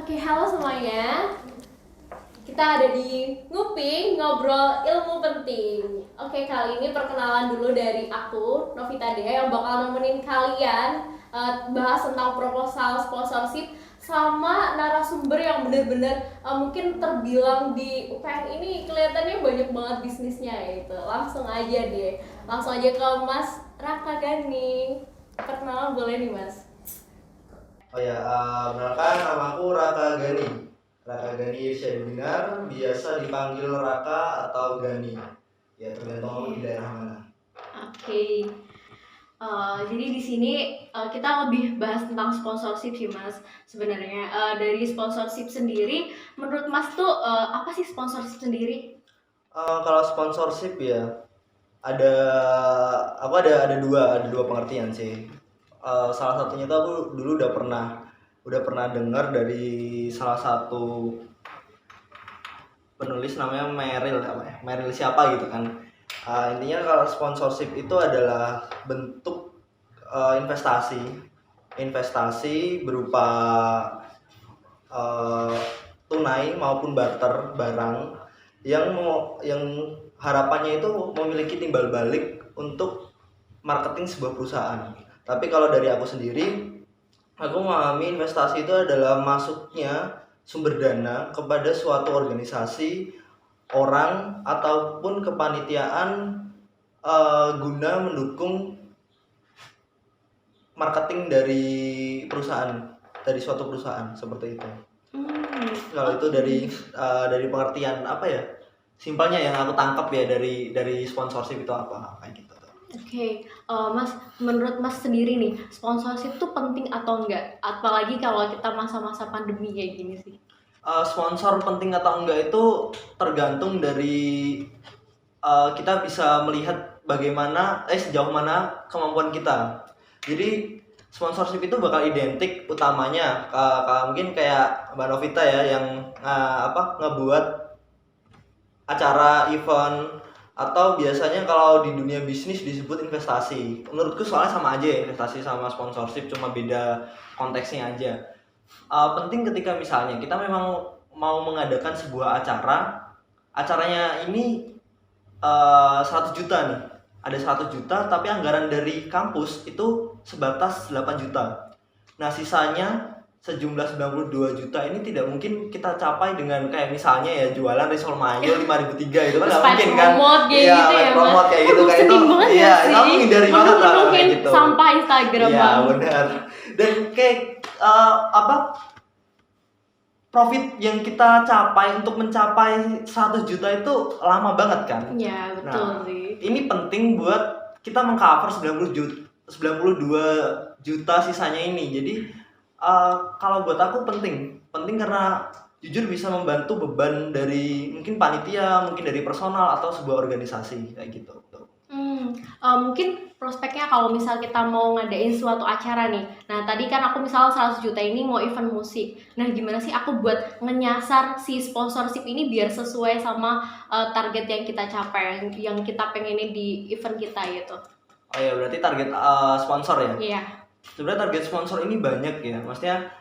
Oke, halo semuanya. Kita ada di Nguping, ngobrol ilmu penting. Oke, kali ini perkenalan dulu dari aku, Novita Dea, yang bakal nemenin kalian bahas tentang proposal sponsorship sama narasumber yang bener-bener mungkin terbilang di UPN ini kelihatannya banyak banget bisnisnya gitu. Langsung aja deh, langsung aja ke Mas Raka Gani. Perkenalan boleh nih Mas. Oh ya, perkenalkan nama aku Raka Gani. Raka Gani Irsyadinar, biasa dipanggil Raka atau Gani. Ya tergantung aku di daerah mana. Oke. Jadi di sini kita lebih bahas tentang sponsorship sih Mas. Sebenarnya dari sponsorship sendiri, menurut Mas tuh apa sih sponsorship sendiri? Kalau sponsorship ya, ada ada dua pengertian sih. Salah satunya tuh aku dulu udah pernah dengar dari salah satu penulis namanya Meril siapa gitu kan. Intinya kalau sponsorship itu adalah bentuk investasi berupa uh, tunai maupun barter barang yang harapannya itu memiliki timbal balik untuk marketing sebuah perusahaan. Tapi kalau dari aku sendiri, aku memahami investasi itu adalah masuknya sumber dana kepada suatu organisasi, orang ataupun kepanitiaan guna mendukung marketing dari suatu perusahaan seperti itu. Kalau itu dari pengertian apa ya? Simpelnya yang aku tangkap ya dari sponsorship itu apa kayak gitu. Oke, Mas, menurut Mas sendiri nih, sponsorship tuh penting atau enggak? Apalagi kalau kita masa-masa pandemi kayak gini sih. Sponsor penting atau enggak itu tergantung dari kita bisa melihat bagaimana sejauh mana kemampuan kita. Jadi sponsorship itu bakal identik utamanya mungkin kayak Mbak Novita ya yang ngebuat acara event, atau biasanya kalau di dunia bisnis disebut investasi. Menurutku soalnya sama aja ya, investasi sama sponsorship, cuma beda konteksnya aja. Penting ketika misalnya kita memang mau mengadakan sebuah acaranya ini 100 juta nih, ada 100 juta tapi anggaran dari kampus itu sebatas 8 juta. Nah sisanya sejumlah 92 juta ini tidak mungkin kita capai dengan kayak misalnya ya jualan risol mayo 5.003, itu kan nggak mungkin kan. Promote kayak Iya, gitu ya promote Mas. kayak gitu kayak itu. Sedih banget Iya, ya itu sih. aku hindari banget lah Penuh-penuhin kayak gitu. sampah Instagram Iya Bang. benar. Dan kayak profit yang kita capai untuk mencapai 100 juta itu lama banget kan. Iya betul Nah, sih. ini penting buat kita mengcover 92 juta sisanya ini. Jadi kalau buat aku penting karena jujur bisa membantu beban dari mungkin panitia, mungkin dari personal atau sebuah organisasi kayak gitu. Mungkin prospeknya kalau misal kita mau ngadain suatu acara nih. Nah, tadi kan aku misal 100 juta ini mau event musik. Nah, gimana sih aku buat ngenyasar si sponsorship ini biar sesuai sama target yang kita capai, yang kita pengenin di event kita gitu. Oh ya, berarti target sponsor ya? Iya. Sebenarnya target sponsor ini banyak ya. Maksudnya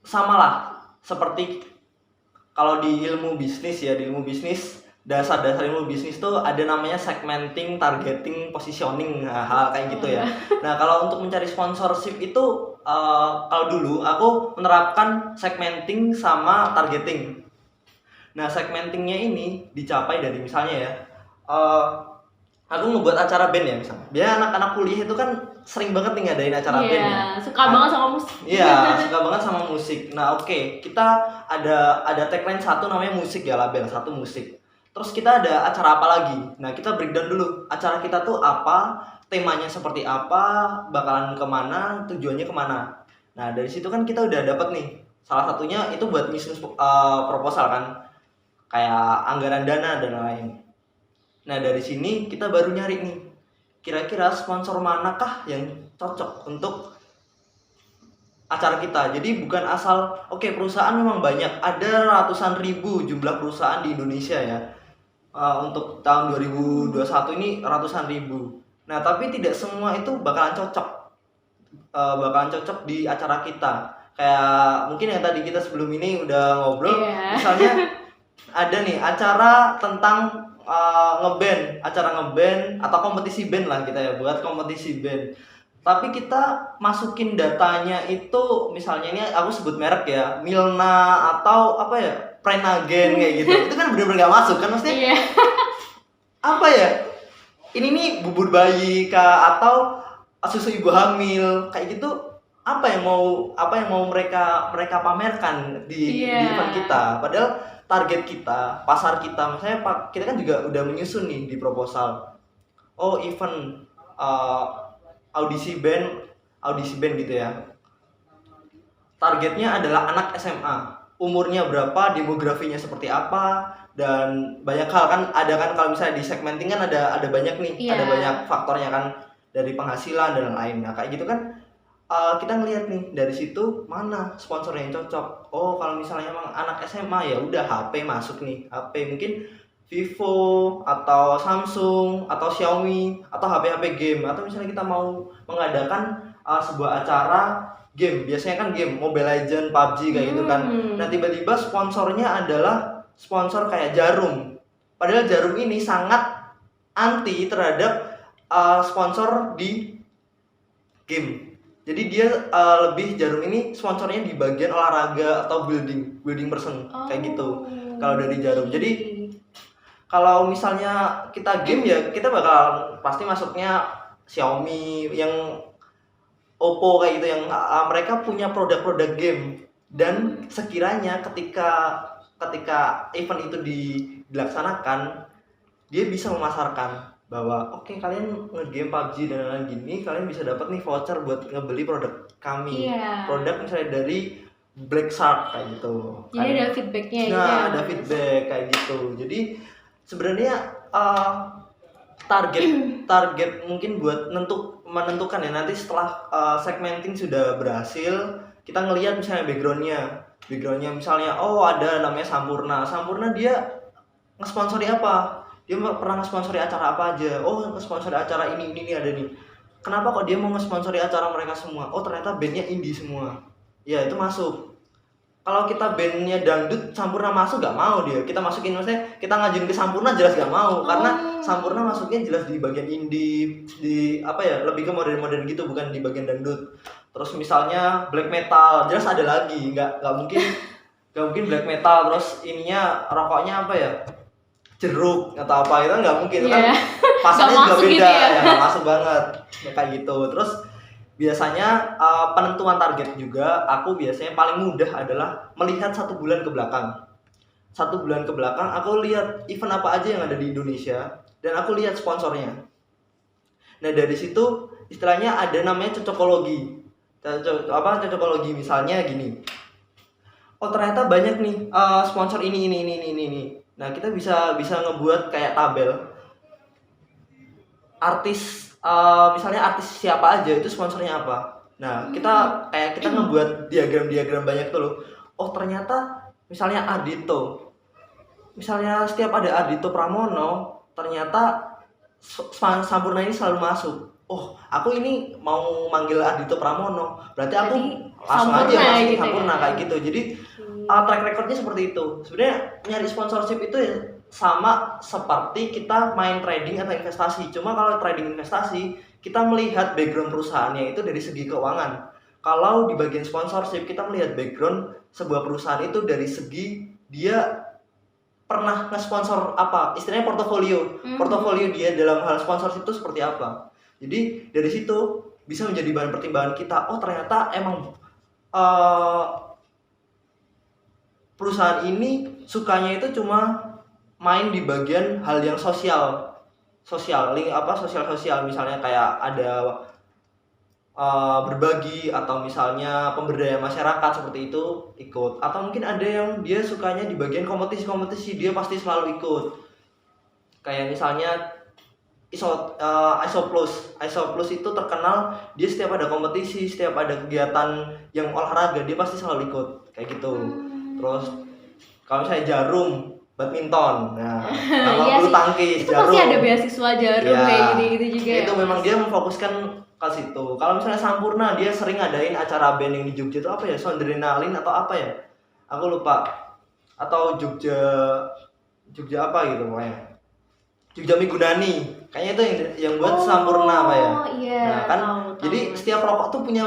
sama lah seperti kalau di ilmu bisnis ya, di ilmu bisnis dasar-dasar ilmu bisnis tuh ada namanya segmenting, targeting, positioning, hal kayak gitu ya. Nah kalau untuk mencari sponsorship itu kalau dulu aku menerapkan segmenting sama targeting. Nah segmentingnya ini dicapai dari misalnya ya, aku ngebuat acara band ya misalnya. Biar anak-anak kuliah itu kan sering banget nih ngadain acara band ya. Suka banget sama musik. Iya, suka banget sama musik. Nah, oke, kita ada tagline satu namanya musik ya, label satu musik. Terus kita ada acara apa lagi? Nah, kita breakdown dulu. Acara kita tuh apa, temanya seperti apa, bakalan kemana, tujuannya kemana. Nah, dari situ kan kita udah dapat nih. Salah satunya itu buat bisnis proposal kan, kayak anggaran dana dan lain. Nah, dari sini kita baru nyari nih, kira-kira sponsor manakah yang cocok untuk acara kita. Jadi bukan asal perusahaan memang banyak, ada ratusan ribu jumlah perusahaan di Indonesia ya. Untuk tahun 2021 ini ratusan ribu. Nah, tapi tidak semua itu bakalan cocok di acara kita. kayak mungkin yang tadi kita sebelum ini udah ngobrol, Iya. misalnya ada nih acara tentang acara ngeband atau kompetisi band lah kita ya, buat kompetisi band. Tapi kita masukin datanya itu, misalnya ini aku sebut merek ya, Milna atau apa ya, Prenagen kayak gitu. Itu kan bener-bener gak masuk kan, maksudnya Iya. apa ya? Ini nih bubur bayi kah atau susu ibu hamil kayak gitu, apa yang mau mereka pamerkan di event kita, padahal target kita, pasar kita, misalnya kita kan juga udah menyusun nih di proposal, oh event audisi band gitu ya, targetnya adalah anak SMA, umurnya berapa, demografinya seperti apa, dan banyak hal kan, ada kan kalau misalnya di segmenting kan ada banyak nih, ada banyak faktornya kan, dari penghasilan dan lain. Nah kayak gitu kan kita ngelihat nih dari situ mana sponsor yang cocok. Oh kalau misalnya emang anak SMA ya udah HP masuk nih, HP mungkin Vivo atau Samsung atau Xiaomi atau HP-HP game, atau misalnya kita mau mengadakan sebuah acara game, biasanya kan game Mobile Legends, PUBG kayak gitu kan. Nah tiba-tiba sponsornya adalah sponsor kayak Jarum, padahal Jarum ini sangat anti terhadap sponsor di game. Jadi dia lebih Jarum ini sponsornya di bagian olahraga atau building person kayak gitu. Kalau dari Jarum. Jadi kalau misalnya kita game ya kita bakal pasti masuknya Xiaomi, yang Oppo kayak gitu, yang mereka punya produk-produk game. Dan sekiranya ketika event itu dilaksanakan, dia bisa memasarkan bahwa oke, kalian nge-game PUBG dan lain-lain gini, kalian bisa dapat nih voucher buat ngebeli produk kami. Produk misalnya dari Black Shark kayak gitu. Jadi ada feedbacknya gitu. Nah, ada feedback kayak gitu. Jadi sebenarnya target mungkin buat menentukan ya, nanti setelah segmenting sudah berhasil, kita ngelihat misalnya backgroundnya misalnya, oh ada namanya Sampurna dia nge-sponsori apa, dia pernah nge-sponsori acara apa aja, oh nge-sponsori acara ini ada nih, kenapa kok dia mau nge-sponsori acara mereka semua, oh ternyata bandnya indie semua, ya itu masuk. Kalau kita bandnya dangdut, Sampurna masuk gak mau dia, kita masukin, maksudnya kita ngajuin ke Sampurna jelas gak mau, karena Sampurna masuknya jelas di bagian indie, di apa ya, lebih ke modern gitu, bukan di bagian dangdut. Terus misalnya black metal, jelas ada lagi, nggak mungkin black metal terus ininya rokoknya apa ya, jeruk atau apa, itu nggak mungkin, kan pasarnya juga beda, gitu ya, nggak masuk banget kayak gitu. Terus biasanya penentuan target juga, aku biasanya paling mudah adalah melihat 1 bulan ke belakang. 1 bulan ke belakang aku lihat event apa aja yang ada di Indonesia dan aku lihat sponsornya. Nah dari situ istilahnya ada namanya cocokologi. Cocokologi misalnya gini, oh ternyata banyak nih sponsor ini. Nah kita bisa ngebuat kayak tabel artis, misalnya artis siapa aja itu sponsornya apa. Nah kita ngebuat diagram banyak tuh loh. Oh ternyata misalnya Ardito, misalnya setiap ada Ardito Pramono, ternyata Sampurna ini selalu masuk. Oh aku ini mau manggil Ardito Pramono, berarti aku langsung aja masukin gitu Sampurna ya? Kayak gitu. Jadi track recordnya seperti itu. Sebenarnya nyari sponsorship itu ya sama seperti kita main trading atau investasi. Cuma kalau trading investasi, kita melihat background perusahaannya itu dari segi keuangan. Kalau di bagian sponsorship, kita melihat background sebuah perusahaan itu dari segi dia pernah nge-sponsor apa, istilahnya portofolio. Portofolio dia dalam hal sponsorship itu seperti apa. Jadi dari situ bisa menjadi bahan pertimbangan kita. Oh ternyata emang perusahaan ini sukanya itu cuma main di bagian hal yang sosial, misalnya kayak ada berbagi atau misalnya pemberdayaan masyarakat seperti itu ikut, atau mungkin ada yang dia sukanya di bagian kompetisi dia pasti selalu ikut, kayak misalnya Isoplus itu terkenal, dia setiap ada kompetisi, setiap ada kegiatan yang olahraga dia pasti selalu ikut kayak gitu. Terus kalau misalnya badminton. Nah, kalau Iya bulu sih. tangkis, Itu jarum. pasti ada beasiswa jarum Ya, kayak gitu-gitu juga ya. itu memang dia memfokuskan ke situ. Kalau misalnya Sampurna, dia sering ngadain acara band yang di Jogja itu apa ya? Sondrenalin atau apa ya? Aku lupa. Atau Jogja apa gitu pokoknya. Jogja Migunani. Kayaknya itu yang buat Sampurna apa ya? Iya, Nah, kan tahu. jadi setiap rokok tuh punya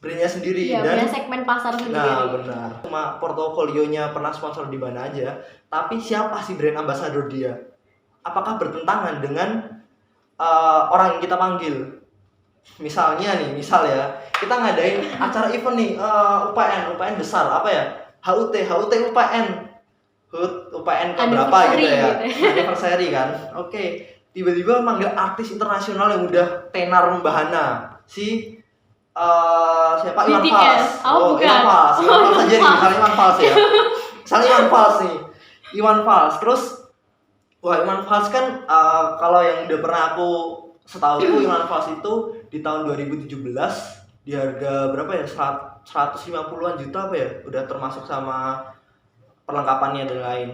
brandnya sendiri Iya, dan punya segmen pasar sendiri. nah benar. Cuma portofolionya pernah sponsor di mana aja, tapi siapa sih brand ambassador dia? Apakah bertentangan dengan orang yang kita panggil? Misalnya nih, kita ngadain acara event nih, UPN besar apa ya? HUT UPN. UPN ke berapa gitu ya? Anniversary kan. Oke. Tiba-tiba manggil artis internasional yang udah tenar membahana. Si siapa? Iwan Fals. Iwan Fals aja nih, misalnya Iwan Fals ya. Misalnya Iwan Fals nih. Iwan Fals. Terus wah, Iwan Fals kan kalau yang udah pernah aku setahu Iwan Fals itu di tahun 2017 di harga berapa ya? 150-an juta apa ya? Udah termasuk sama perlengkapannya dan lain.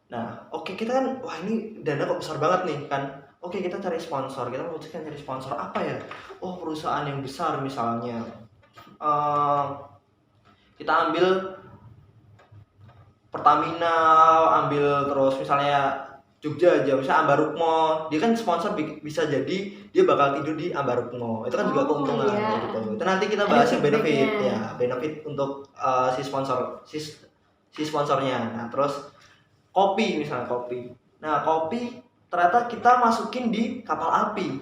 Nah, oke, kita kan wah ini dana kok besar banget nih kan. Oke, kita cari sponsor. Kita memutuskan cari sponsor apa ya? Oh, perusahaan yang besar misalnya. Kita ambil Pertamina, ambil terus misalnya Jogja aja, misalnya Ambarukmo, dia kan sponsor bisa jadi dia bakal tidur di Ambarukmo. Itu kan juga keuntungan gitu. Itu nanti kita bahas yang benefit ya, benefit untuk si sponsornya. Nah, terus kopi misalnya kopi. Nah, kopi ternyata kita masukin di kapal api.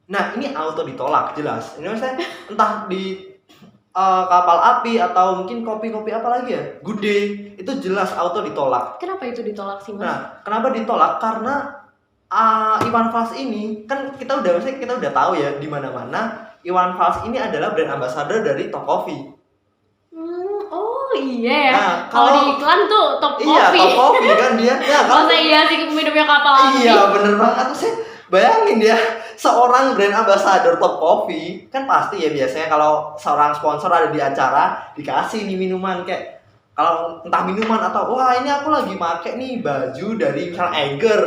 Nah, ini auto ditolak jelas. Ini maksudnya entah di kapal api atau mungkin kopi-kopi apa lagi ya, Good Day, itu jelas auto ditolak. Kenapa itu ditolak sih, Mas? Nah, kenapa ditolak? Karena Iwan Fals ini kan kita udah tahu ya di mana-mana Iwan Fals ini adalah brand ambassador dari Top Coffee. Oh iya ya. Nah, kalau di iklan tuh Top Coffee. Iya, Top Coffee kan dia. Ya, masa iya sih minumnya kapal api? Iya, bener banget. Saya bayangin ya, seorang brand ambassador Top Coffee kan pasti ya biasanya kalau seorang sponsor ada di acara dikasih nih minuman kayak kalau entah minuman atau wah ini aku lagi make nih baju dari misalnya Eiger.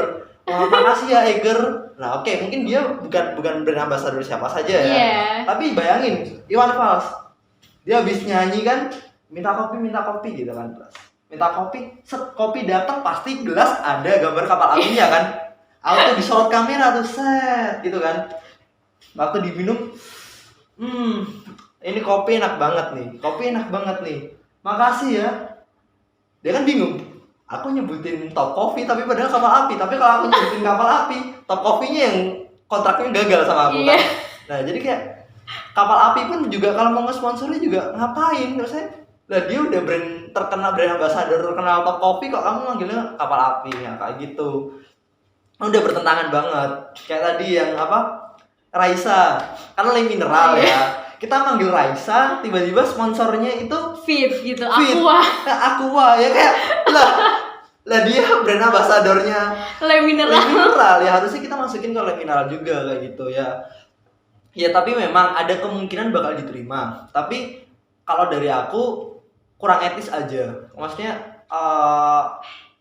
Wah, makasih ya Eiger. Nah, oke, mungkin dia bukan brand ambassador siapa saja ya. Yeah. Tapi bayangin Iwan Fals. Dia habis nyanyi kan minta kopi gitu kan. Minta kopi, set kopi datang pasti gelas ada gambar kapal apinya kan. Auto disorot kamera tuh set gitu kan. Waktu diminum ini kopi enak banget nih. Makasih ya. Dia kan bingung. Aku nyebutin Top Coffee tapi padahal kapal api. Tapi kalau aku nyebutin kapal api, Top Coffee-nya yang kontraknya gagal sama aku kan. Nah, jadi kayak kapal api pun juga kalau mau nge-sponsornya juga ngapain maksudnya? Lah dia udah terkenal brand ambassador terkenal Top Coffee kok kamu manggilnya kapal api ya kayak gitu. Udah bertentangan banget. Kayak tadi yang apa? Raisa. Karena Le Mineral ya. Kita manggil Raisa, tiba-tiba sponsornya itu Fit gitu, Aqua. Nah, Aqua ya kayak lah dia brand ambassadornya Le Mineral. Ya harusnya kita masukin ke Le Mineral juga kayak gitu ya. Ya tapi memang ada kemungkinan bakal diterima. Tapi kalau dari aku kurang etis aja. Maksudnya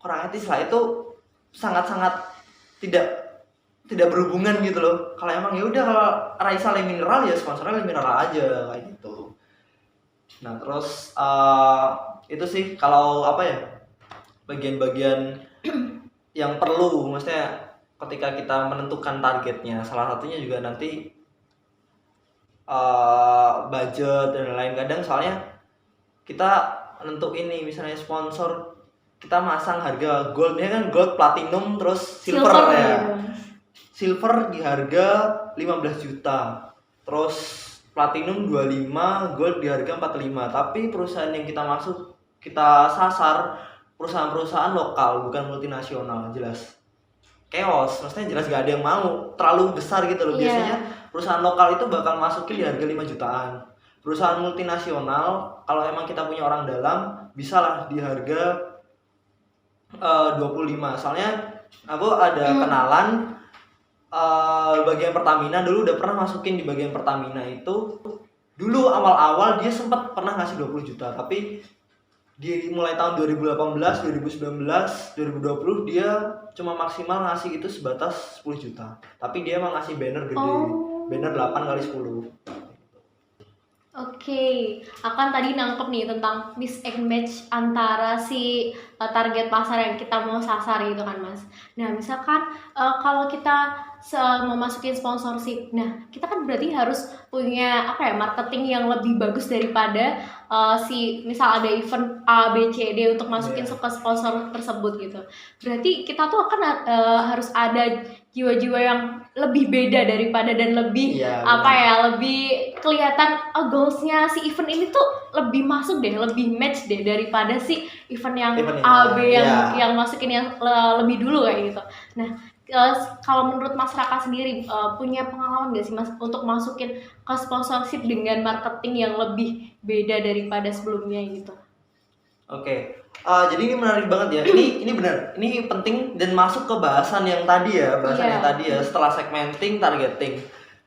kurang etis lah, itu sangat-sangat tidak berhubungan gitu loh. Kalau emang ya udah kalau Raisa Le Mineral ya sponsornya Le Mineral aja kayak gitu. Nah, terus itu sih kalau apa ya? Bagian-bagian yang perlu maksudnya ketika kita menentukan targetnya. Salah satunya juga nanti budget dan lain. Kadang soalnya kita nentuin nih misalnya sponsor kita masang harga gold ya kan, gold, platinum, terus silver ya. Silver di harga 15 juta. Terus platinum 25, gold di harga 45. Tapi perusahaan yang kita sasar perusahaan-perusahaan lokal bukan multinasional, jelas chaos. Maksudnya jelas gak ada yang mau, terlalu besar gitu loh. Biasanya perusahaan lokal itu bakal masukin di harga 5 jutaan. Perusahaan multinasional kalau emang kita punya orang dalam bisa lah di harga 25. Soalnya aku ada kenalan bagian Pertamina dulu udah pernah masukin di bagian Pertamina itu. Dulu awal-awal dia sempat pernah ngasih 20 juta, tapi di mulai tahun 2018, 2019, 2020 dia cuma maksimal ngasih itu sebatas 10 juta. Tapi dia emang ngasih banner gede. Banner 8 kali 10. Oke, akan tadi nangkep nih tentang mix and match antara si target pasar yang kita mau sasar gitu kan Mas. Nah misalkan kalau kita mau masukin sponsorship, nah kita kan berarti harus punya apa ya, marketing yang lebih bagus daripada si misal ada event A, B, C, D untuk masukin ke sponsor tersebut gitu. Berarti kita tuh akan harus ada jiwa-jiwa yang lebih beda daripada dan lebih lebih kelihatan goalsnya si event ini tuh lebih masuk deh, lebih match deh daripada si event yang A, B yang masukin yang lebih dulu kayak gitu. Nah kalau menurut Mas Raka sendiri punya pengalaman nggak sih Mas untuk masukin ke sponsorship dengan marketing yang lebih beda daripada sebelumnya gitu? Oke. Jadi ini menarik banget ya. Ini benar. Ini penting dan masuk ke bahasan yang tadi ya, yang tadi ya setelah segmenting, targeting.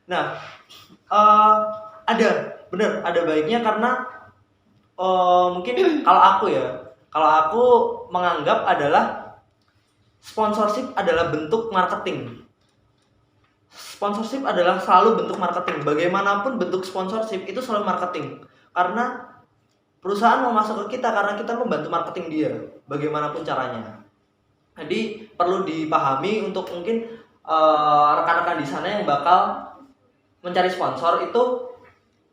Nah, ada baiknya karena mungkin kalau aku menganggap adalah sponsorship adalah bentuk marketing. Sponsorship adalah selalu bentuk marketing. Bagaimanapun bentuk sponsorship itu selalu marketing. Karena perusahaan mau masuk ke kita karena kita membantu marketing dia, bagaimanapun caranya. Jadi perlu dipahami untuk mungkin rekan-rekan di sana yang bakal mencari sponsor itu,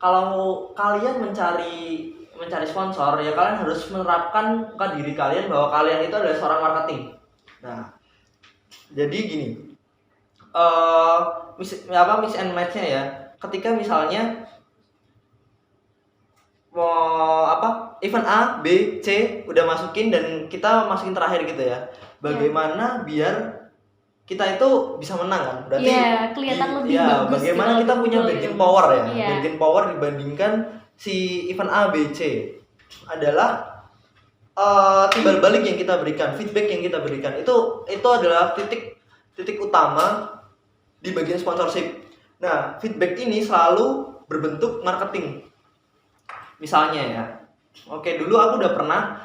kalau kalian mencari sponsor ya kalian harus menerapkan ke diri kalian bahwa kalian itu adalah seorang marketing. Nah, jadi gini, mix and match-nya ya. Ketika misalnya mau event A, B, C udah masukin dan kita masukin terakhir gitu ya. Bagaimana biar kita itu bisa menang kan? Berarti kelihatan lebih bagus. Bagaimana kita punya bargaining power ya? Bargaining power dibandingkan si event A, B, C adalah timbal balik yang kita berikan, feedback yang kita berikan. Itu adalah titik utama di bagian sponsorship. Nah, feedback ini selalu berbentuk marketing. Misalnya ya, oke, dulu aku udah pernah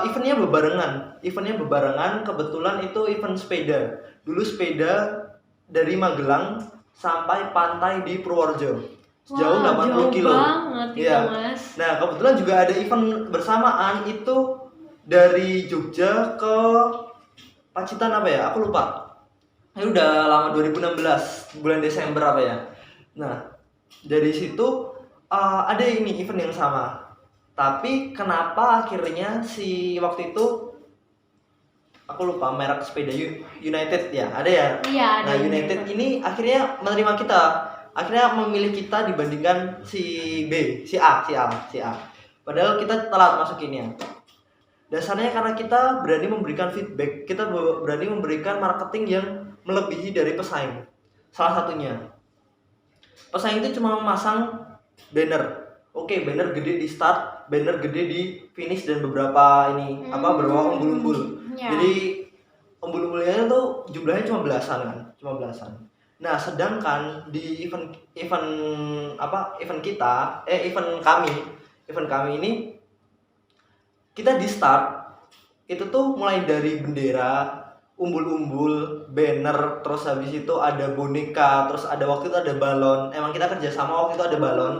eventnya bebarengan, kebetulan itu event sepeda. Dulu sepeda dari Magelang sampai pantai di Purworejo, sejauh 80 kilo. Banget itu, Mas. Nah, kebetulan juga ada event bersamaan itu dari Jogja ke Pacitan aku lupa. Ini udah lama, 2016 bulan Desember ya. Nah, dari situ ada ini event yang sama. Tapi kenapa akhirnya si waktu itu aku lupa merek sepeda United ya, ada ya? Iya, nah, United ini akhirnya menerima kita. Akhirnya memilih kita dibandingkan si B, si A. Padahal kita telat masukinnya. Dasarnya karena kita berani memberikan feedback, kita berani memberikan marketing yang melebihi dari pesaing. Salah satunya, pesaing itu cuma memasang banner. Oke, banner gede di start, banner gede di finish dan beberapa beberapa umbul-umbul. Jadi umbul-umbulnya tuh jumlahnya cuma belasan. Nah, sedangkan di event kami ini kita di start itu tuh mulai dari bendera, umbul-umbul, banner, terus habis itu ada boneka, terus ada waktu itu ada balon. Emang kita kerja sama waktu itu ada balon.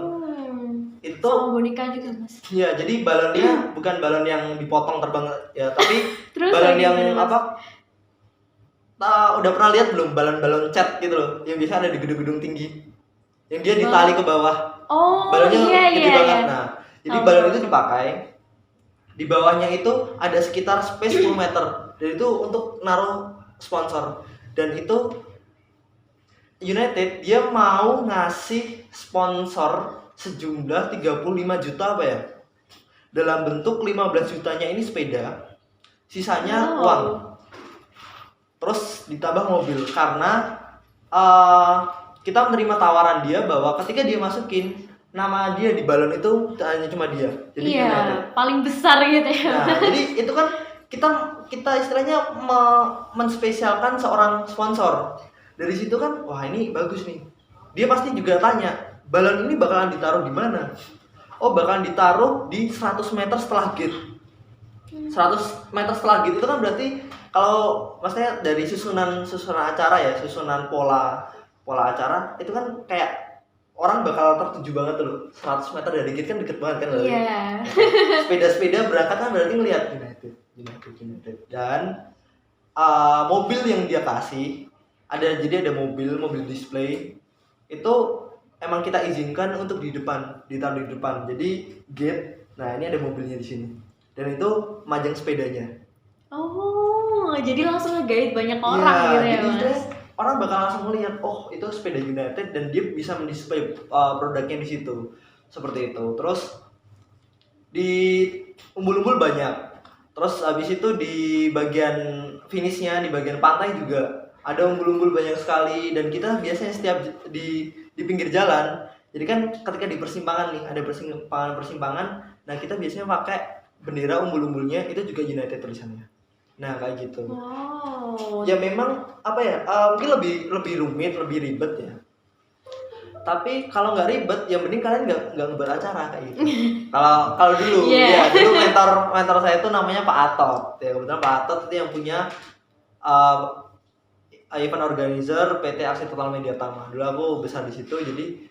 Itu sama boneka juga, Mas. Iya, jadi balonnya bukan balon yang dipotong terbang ya, tapi balon yang udah pernah lihat belum balon-balon cat gitu loh, yang biasa ada di gedung-gedung tinggi, yang dia ditali ke bawah. Balonnya gede banget. Nah, jadi balon itu dipakai. Di bawahnya itu ada sekitar space 10 meter, dan itu untuk naruh sponsor. Dan itu United dia mau ngasih sponsor sejumlah 35 juta dalam bentuk 15 jutanya ini sepeda, sisanya uang, terus ditambah mobil. Karena kita menerima tawaran dia bahwa ketika dia masukin nama dia di balon itu hanya cuma dia, jadi United paling besar gitu ya. Nah, jadi itu kan kita istilahnya menspesialkan seorang sponsor. Dari situ kan, wah ini bagus nih. Dia pasti juga tanya, balon ini bakalan ditaruh di mana? Oh, bakalan ditaruh di 100 meter setelah gate. 100 meter setelah gate itu kan berarti kalau maksudnya dari susunan acara ya, susunan pola acara itu kan kayak orang bakal tertuju banget tuh loh. 100 meter dari gate kan deket banget kan berarti. Iya. Sepeda-sepeda berangkat kan berarti ngeliat United. Dan mobil yang dia kasih jadi ada mobil display itu emang kita izinkan untuk ditaruh di depan. Jadi gate, nah ini ada mobilnya di sini. Dan itu majang sepedanya. Oh, jadi langsung nge-guide banyak orang gitu ya, Mas. Orang bakal langsung melihat, oh itu sepeda United dan dia bisa mendisplay produknya di situ. Seperti itu. Terus di umbul-umbul banyak. Terus habis itu di bagian finishnya, di bagian pantai juga ada umbul-umbul banyak sekali. Dan kita biasanya setiap di pinggir jalan, jadi kan ketika di persimpangan nih, ada persimpangan, nah kita biasanya pakai bendera umbul-umbulnya itu juga United tulisannya. Nah kayak gitu. Wow. Ya memang apa ya, mungkin lebih rumit, lebih ribet ya. Tapi kalau nggak ribet, ya mending kalian nggak beracara kayak gitu. Kalau dulu, ya dulu mentor saya itu namanya Pak Atot. Ya kebetulan Pak Atot itu yang punya event organizer PT Aksi Total Media Tama. Dulu aku besar di situ, jadi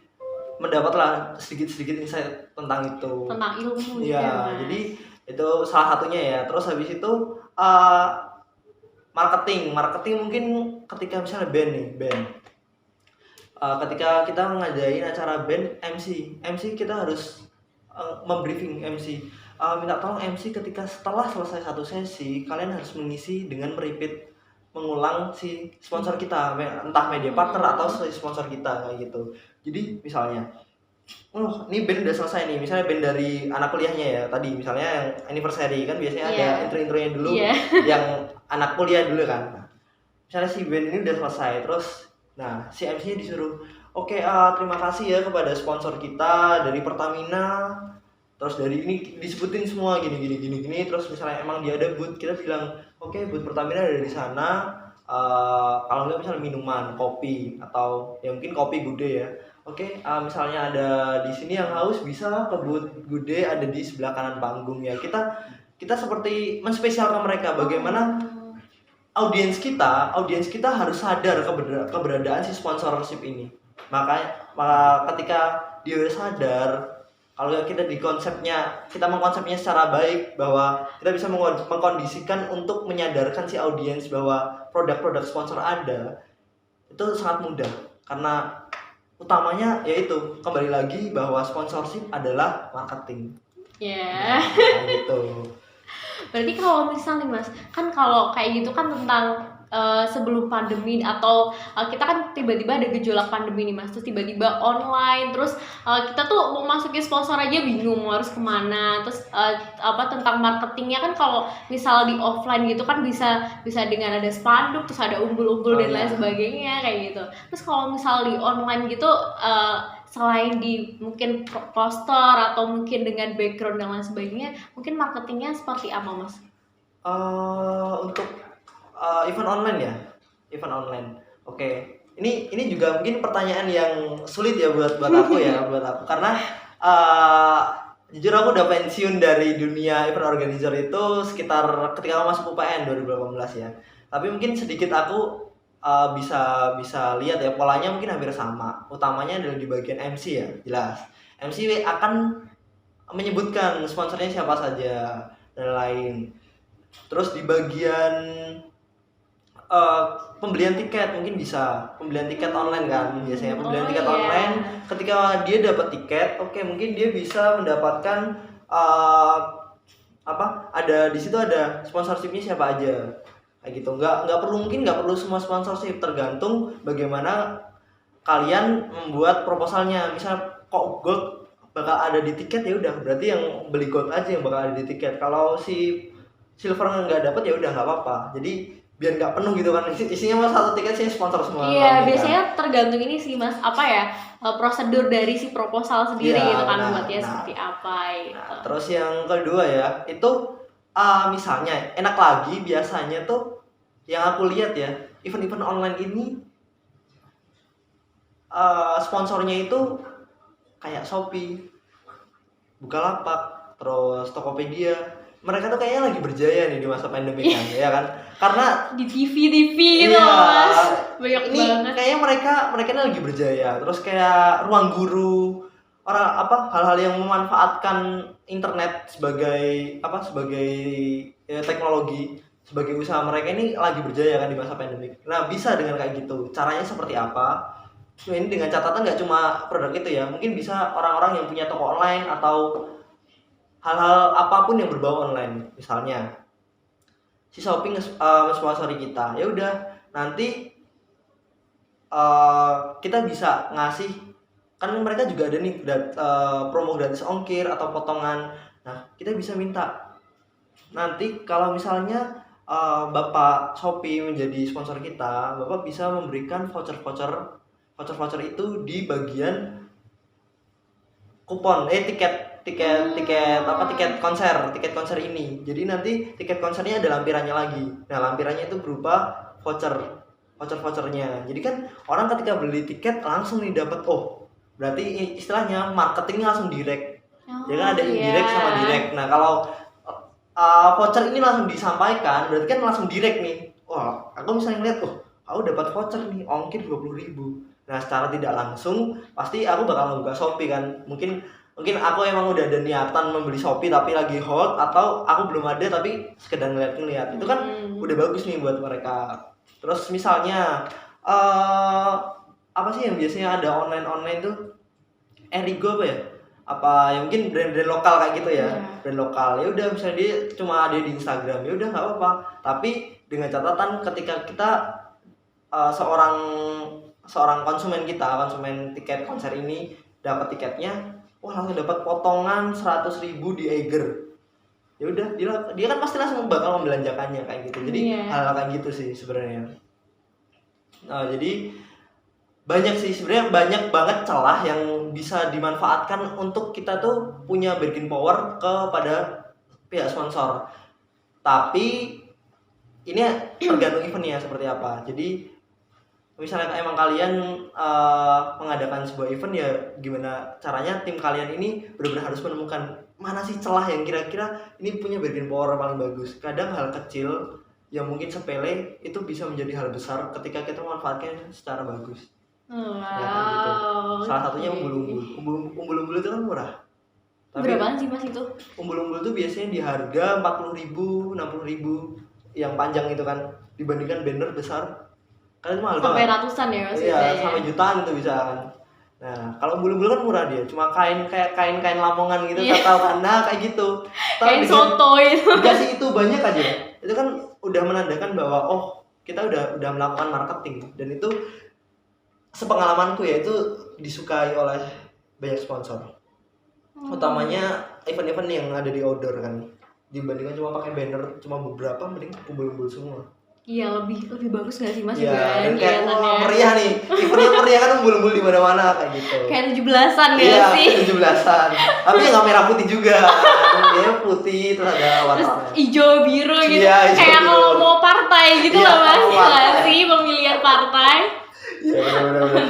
mendapatlah sedikit insight tentang itu. Tentang ilmu. Ya, jadi itu salah satunya ya. Terus habis itu marketing mungkin ketika misalnya band. Ketika kita ngadain acara band, MC kita harus membriefing MC. Minta tolong MC ketika setelah selesai satu sesi, kalian harus mengisi dengan mengulang si sponsor kita, entah media partner atau si sponsor kita kayak gitu. Jadi misalnya, ini band udah selesai nih, misalnya band dari anak kuliahnya ya tadi, misalnya yang anniversary kan biasanya ada intro-intronya dulu, yang anak kuliah dulu kan. Misalnya si band ini udah selesai, terus nah si MC-nya disuruh, oke, terima kasih ya kepada sponsor kita dari Pertamina, terus dari ini disebutin semua gini, terus misalnya emang dia ada booth, kita bilang oke, booth Pertamina ada di sana. Kalau nggak misalnya minuman, kopi atau ya mungkin kopi Gude ya. Oke, misalnya ada di sini yang haus bisa ke booth Gude, ada di sebelah kanan panggung ya. Kita seperti menspesialkan mereka bagaimana audiens kita harus sadar keberadaan si sponsorship ini. Maka ketika dia sadar, kalau kita mengkonsepnya secara baik bahwa kita bisa mengkondisikan untuk menyadarkan si audiens bahwa produk-produk sponsor ada, itu sangat mudah karena utamanya yaitu kembali lagi bahwa sponsorship adalah marketing. Ya. Nah, gitu. Berarti kalau misalnya Mas, kan kalau kayak gitu kan tentang sebelum pandemi atau kita kan tiba-tiba ada gejolak pandemi nih Mas, terus tiba-tiba online, terus kita tuh mau masukin sponsor aja bingung mau harus kemana, terus tentang marketingnya kan kalau misal di offline gitu kan bisa dengan ada spanduk, terus ada umbul-umbul dan lain sebagainya kayak gitu. Terus kalau misal di online gitu selain di mungkin poster atau mungkin dengan background dan lain sebagainya, mungkin marketingnya seperti apa Mas? Untuk event online. Oke. Ini juga mungkin pertanyaan yang sulit ya buat aku ya, karena jujur aku udah pensiun dari dunia event organizer itu sekitar ketika aku masuk UPN 2018 ya. Tapi mungkin sedikit aku bisa lihat ya, polanya mungkin hampir sama. Utamanya adalah di bagian MC ya, jelas. MC akan menyebutkan sponsornya siapa saja dan lain. Terus di bagian pembelian tiket mungkin bisa pembelian tiket online kan biasanya online. Ketika dia dapat tiket, mungkin dia bisa mendapatkan ada di situ ada sponsorshipnya siapa aja kayak gitu. Nggak perlu semua sponsorship, tergantung bagaimana kalian membuat proposalnya. Misal kok gold bakal ada di tiket, ya udah berarti yang beli gold aja yang bakal ada di tiket. Kalau si silver nggak dapat ya udah nggak apa-apa. Jadi biar nggak penuh gitu kan, isinya mas satu tiket sih sponsor semua. Iya, biasanya tergantung ini sih Mas, prosedur dari si proposal sendiri gitu kan, buatnya seperti apa gitu. Nah, terus yang kedua ya, itu misalnya enak lagi biasanya tuh yang aku lihat ya, event-event online ini sponsornya itu kayak Shopee, Bukalapak, terus Tokopedia. mereka tuh kayaknya lagi berjaya nih di masa pandemi kan, ya kan? Karena Di TV iya, loh Mas. Banyak ini banget. kayaknya mereka ini lagi berjaya. Terus kayak ruang guru, orang apa hal-hal yang memanfaatkan internet sebagai sebagai teknologi sebagai usaha mereka ini lagi berjaya kan di masa pandemi. Nah, bisa dengan kayak gitu. Caranya seperti apa? So, ini dengan catatan nggak cuma produk itu ya, mungkin bisa orang-orang yang punya toko online atau hal-hal apapun yang berbau online. Misalnya si Shopee sponsori kita, ya udah nanti kita bisa ngasih, kan mereka juga ada nih promo gratis ongkir atau potongan. Nah, kita bisa minta nanti kalau misalnya Bapak Shopee menjadi sponsor kita, Bapak bisa memberikan voucher itu di bagian kupon tiket konser ini. Jadi nanti tiket konsernya ada lampirannya lagi. Nah, lampirannya itu berupa vouchernya. Jadi kan orang ketika beli tiket langsung nih dapat, berarti istilahnya marketingnya langsung direct. Jadi kan ada indirect sama direct. Nah, kalau voucher ini langsung disampaikan, berarti kan langsung direct nih. Aku misalnya ngeliat, aku dapat voucher nih, ongkir 20.000. Nah, secara tidak langsung pasti aku bakal membuka Shopee kan. Mungkin aku emang udah ada niatan membeli Shopee tapi lagi hold, atau aku belum ada tapi sekedar ngeliat. Itu kan udah bagus nih buat mereka. Terus misalnya apa sih yang biasanya ada online tuh? Erigo apa ya? Apa yang mungkin brand-brand lokal kayak gitu ya. Brand lokal. Ya udah misalnya dia cuma ada di Instagram, ya udah enggak apa-apa. Tapi dengan catatan ketika kita seorang konsumen tiket konser ini dapat tiketnya, langsung dapat potongan 100.000 di Eiger. Ya udah, dia kan pasti langsung bakal membelanjakannya kayak gitu. Jadi hal-hal kayak gitu sih sebenarnya. Jadi sebenarnya banyak banget celah yang bisa dimanfaatkan untuk kita tuh punya bargaining power kepada pihak sponsor. Tapi ini tergantung eventnya seperti apa. Jadi misalnya emang kalian mengadakan sebuah event, ya gimana caranya tim kalian ini benar-benar harus menemukan mana sih celah yang kira-kira ini punya bargaining power paling bagus. Kadang hal kecil yang mungkin sepele itu bisa menjadi hal besar ketika kita memanfaatkan secara bagus. Ya, gitu. Salah satunya umbul-umbul itu kan murah. Tapi berapaan sih Mas itu? Umbul-umbul itu biasanya di harga 40.000, 60.000 yang panjang itu kan, dibandingkan banner besar kan itu mahal sampai banget. Ratusan ya maksudnya. Iya, sampai jutaan itu bisa kan. Nah, kalau umbul-umbul kan murah dia, cuma kain lamongan gitu, tahu kan, kayak gitu. Kain soto itu. Dikasih itu banyak aja. Itu kan udah menandakan bahwa kita udah melakukan marketing, dan itu sepengalamanku ya itu disukai oleh banyak sponsor. Utamanya event-event yang ada di outdoor kan. Dibandingkan cuma pakai banner cuma beberapa, mending umbul-umbul semua. Iya, lebih bagus nggak sih Mas? Iya, dan kayak meriah nih. Eventnya meriah kan, umbul-umbul di mana-mana kayak gitu. Kayak 17-an ya iya, sih. Iya, 17-an. Tapi nggak merah putih juga. Dia putih terus ada warna. Terus hijau biru gitu. Iya, kayak kalau mau partai gitu loh Mas. Nggak sih pemilihan partai? Iya, benar-benar.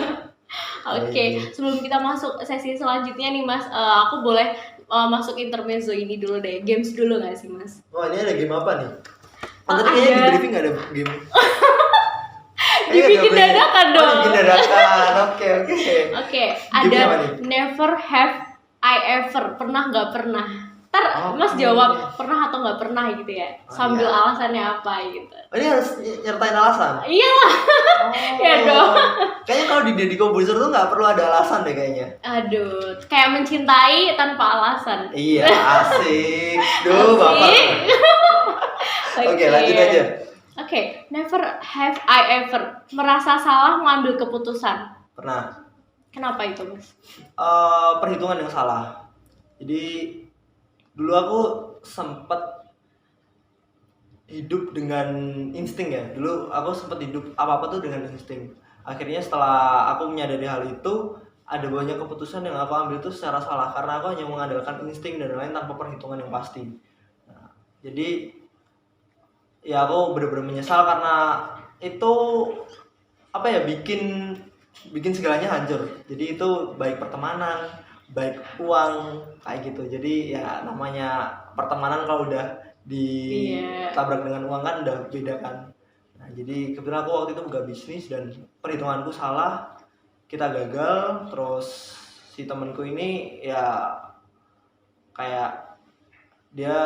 Oke, sebelum kita masuk sesi selanjutnya nih Mas, aku boleh masuk intermezzo ini dulu deh. Games dulu nggak sih Mas? Ini ada game apa nih? Tadi kayaknya di briefing nggak ada game. Dibikin dadakan dong. Dibikin dadakan. Oke. Ada never have I ever. Pernah nggak pernah? Ntar Mas jawab pernah atau nggak pernah gitu ya. Sambil alasannya apa gitu. Ini harus nyertain alasan? Iyalah. Ya dong. Kayaknya kalau di Deddy Corbuzier tuh nggak perlu ada alasan deh kayaknya. Aduh, kayak mencintai tanpa alasan. Iya, asik. Duh, bapak. Oke, lanjut aja. Oke, never have I ever merasa salah mengambil keputusan. Pernah. Kenapa itu, Mas? Perhitungan yang salah. Jadi dulu aku sempat hidup dengan insting ya. Dulu aku sempat hidup apa-apa tuh dengan insting. Akhirnya setelah aku menyadari hal itu, ada banyak keputusan yang aku ambil itu secara salah karena aku hanya mengandalkan insting dan lain tanpa perhitungan yang pasti. Nah, jadi ya aku benar-benar menyesal karena itu bikin segalanya hancur. Jadi itu baik pertemanan, baik uang kayak gitu. Jadi ya namanya pertemanan kalau udah ditabrak dengan uang kan udah beda kan. Nah, jadi kebetulan aku waktu itu buka bisnis dan perhitunganku salah, kita gagal, terus si temanku ini ya kayak dia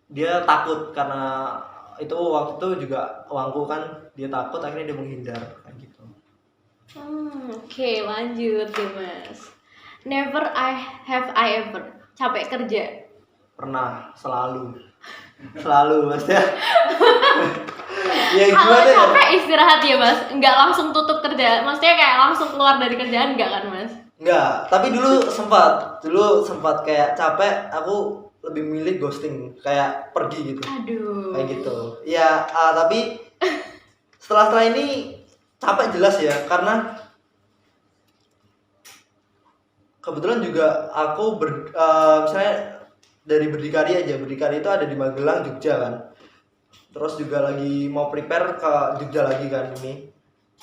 dia takut karena itu waktu itu juga uangku kan, dia takut akhirnya dia menghindar kayak gitu. Oke, lanjut deh Mas. Never I ever capek kerja. Pernah, selalu maksudnya. Ya Kalau gimana ya? capek istirahat ya Mas, nggak langsung tutup kerja. Maksudnya kayak langsung keluar dari kerjaan nggak kan Mas? Enggak, tapi dulu sempat kayak capek, aku lebih milih ghosting, kayak pergi gitu. Aduh. Kayak gitu. Ya, tapi setelah ini capek jelas ya, karena kebetulan juga aku misalnya dari Berdikari aja. Berdikari itu ada di Magelang, Jogja kan. Terus juga lagi mau prepare ke Jogja lagi kan ini.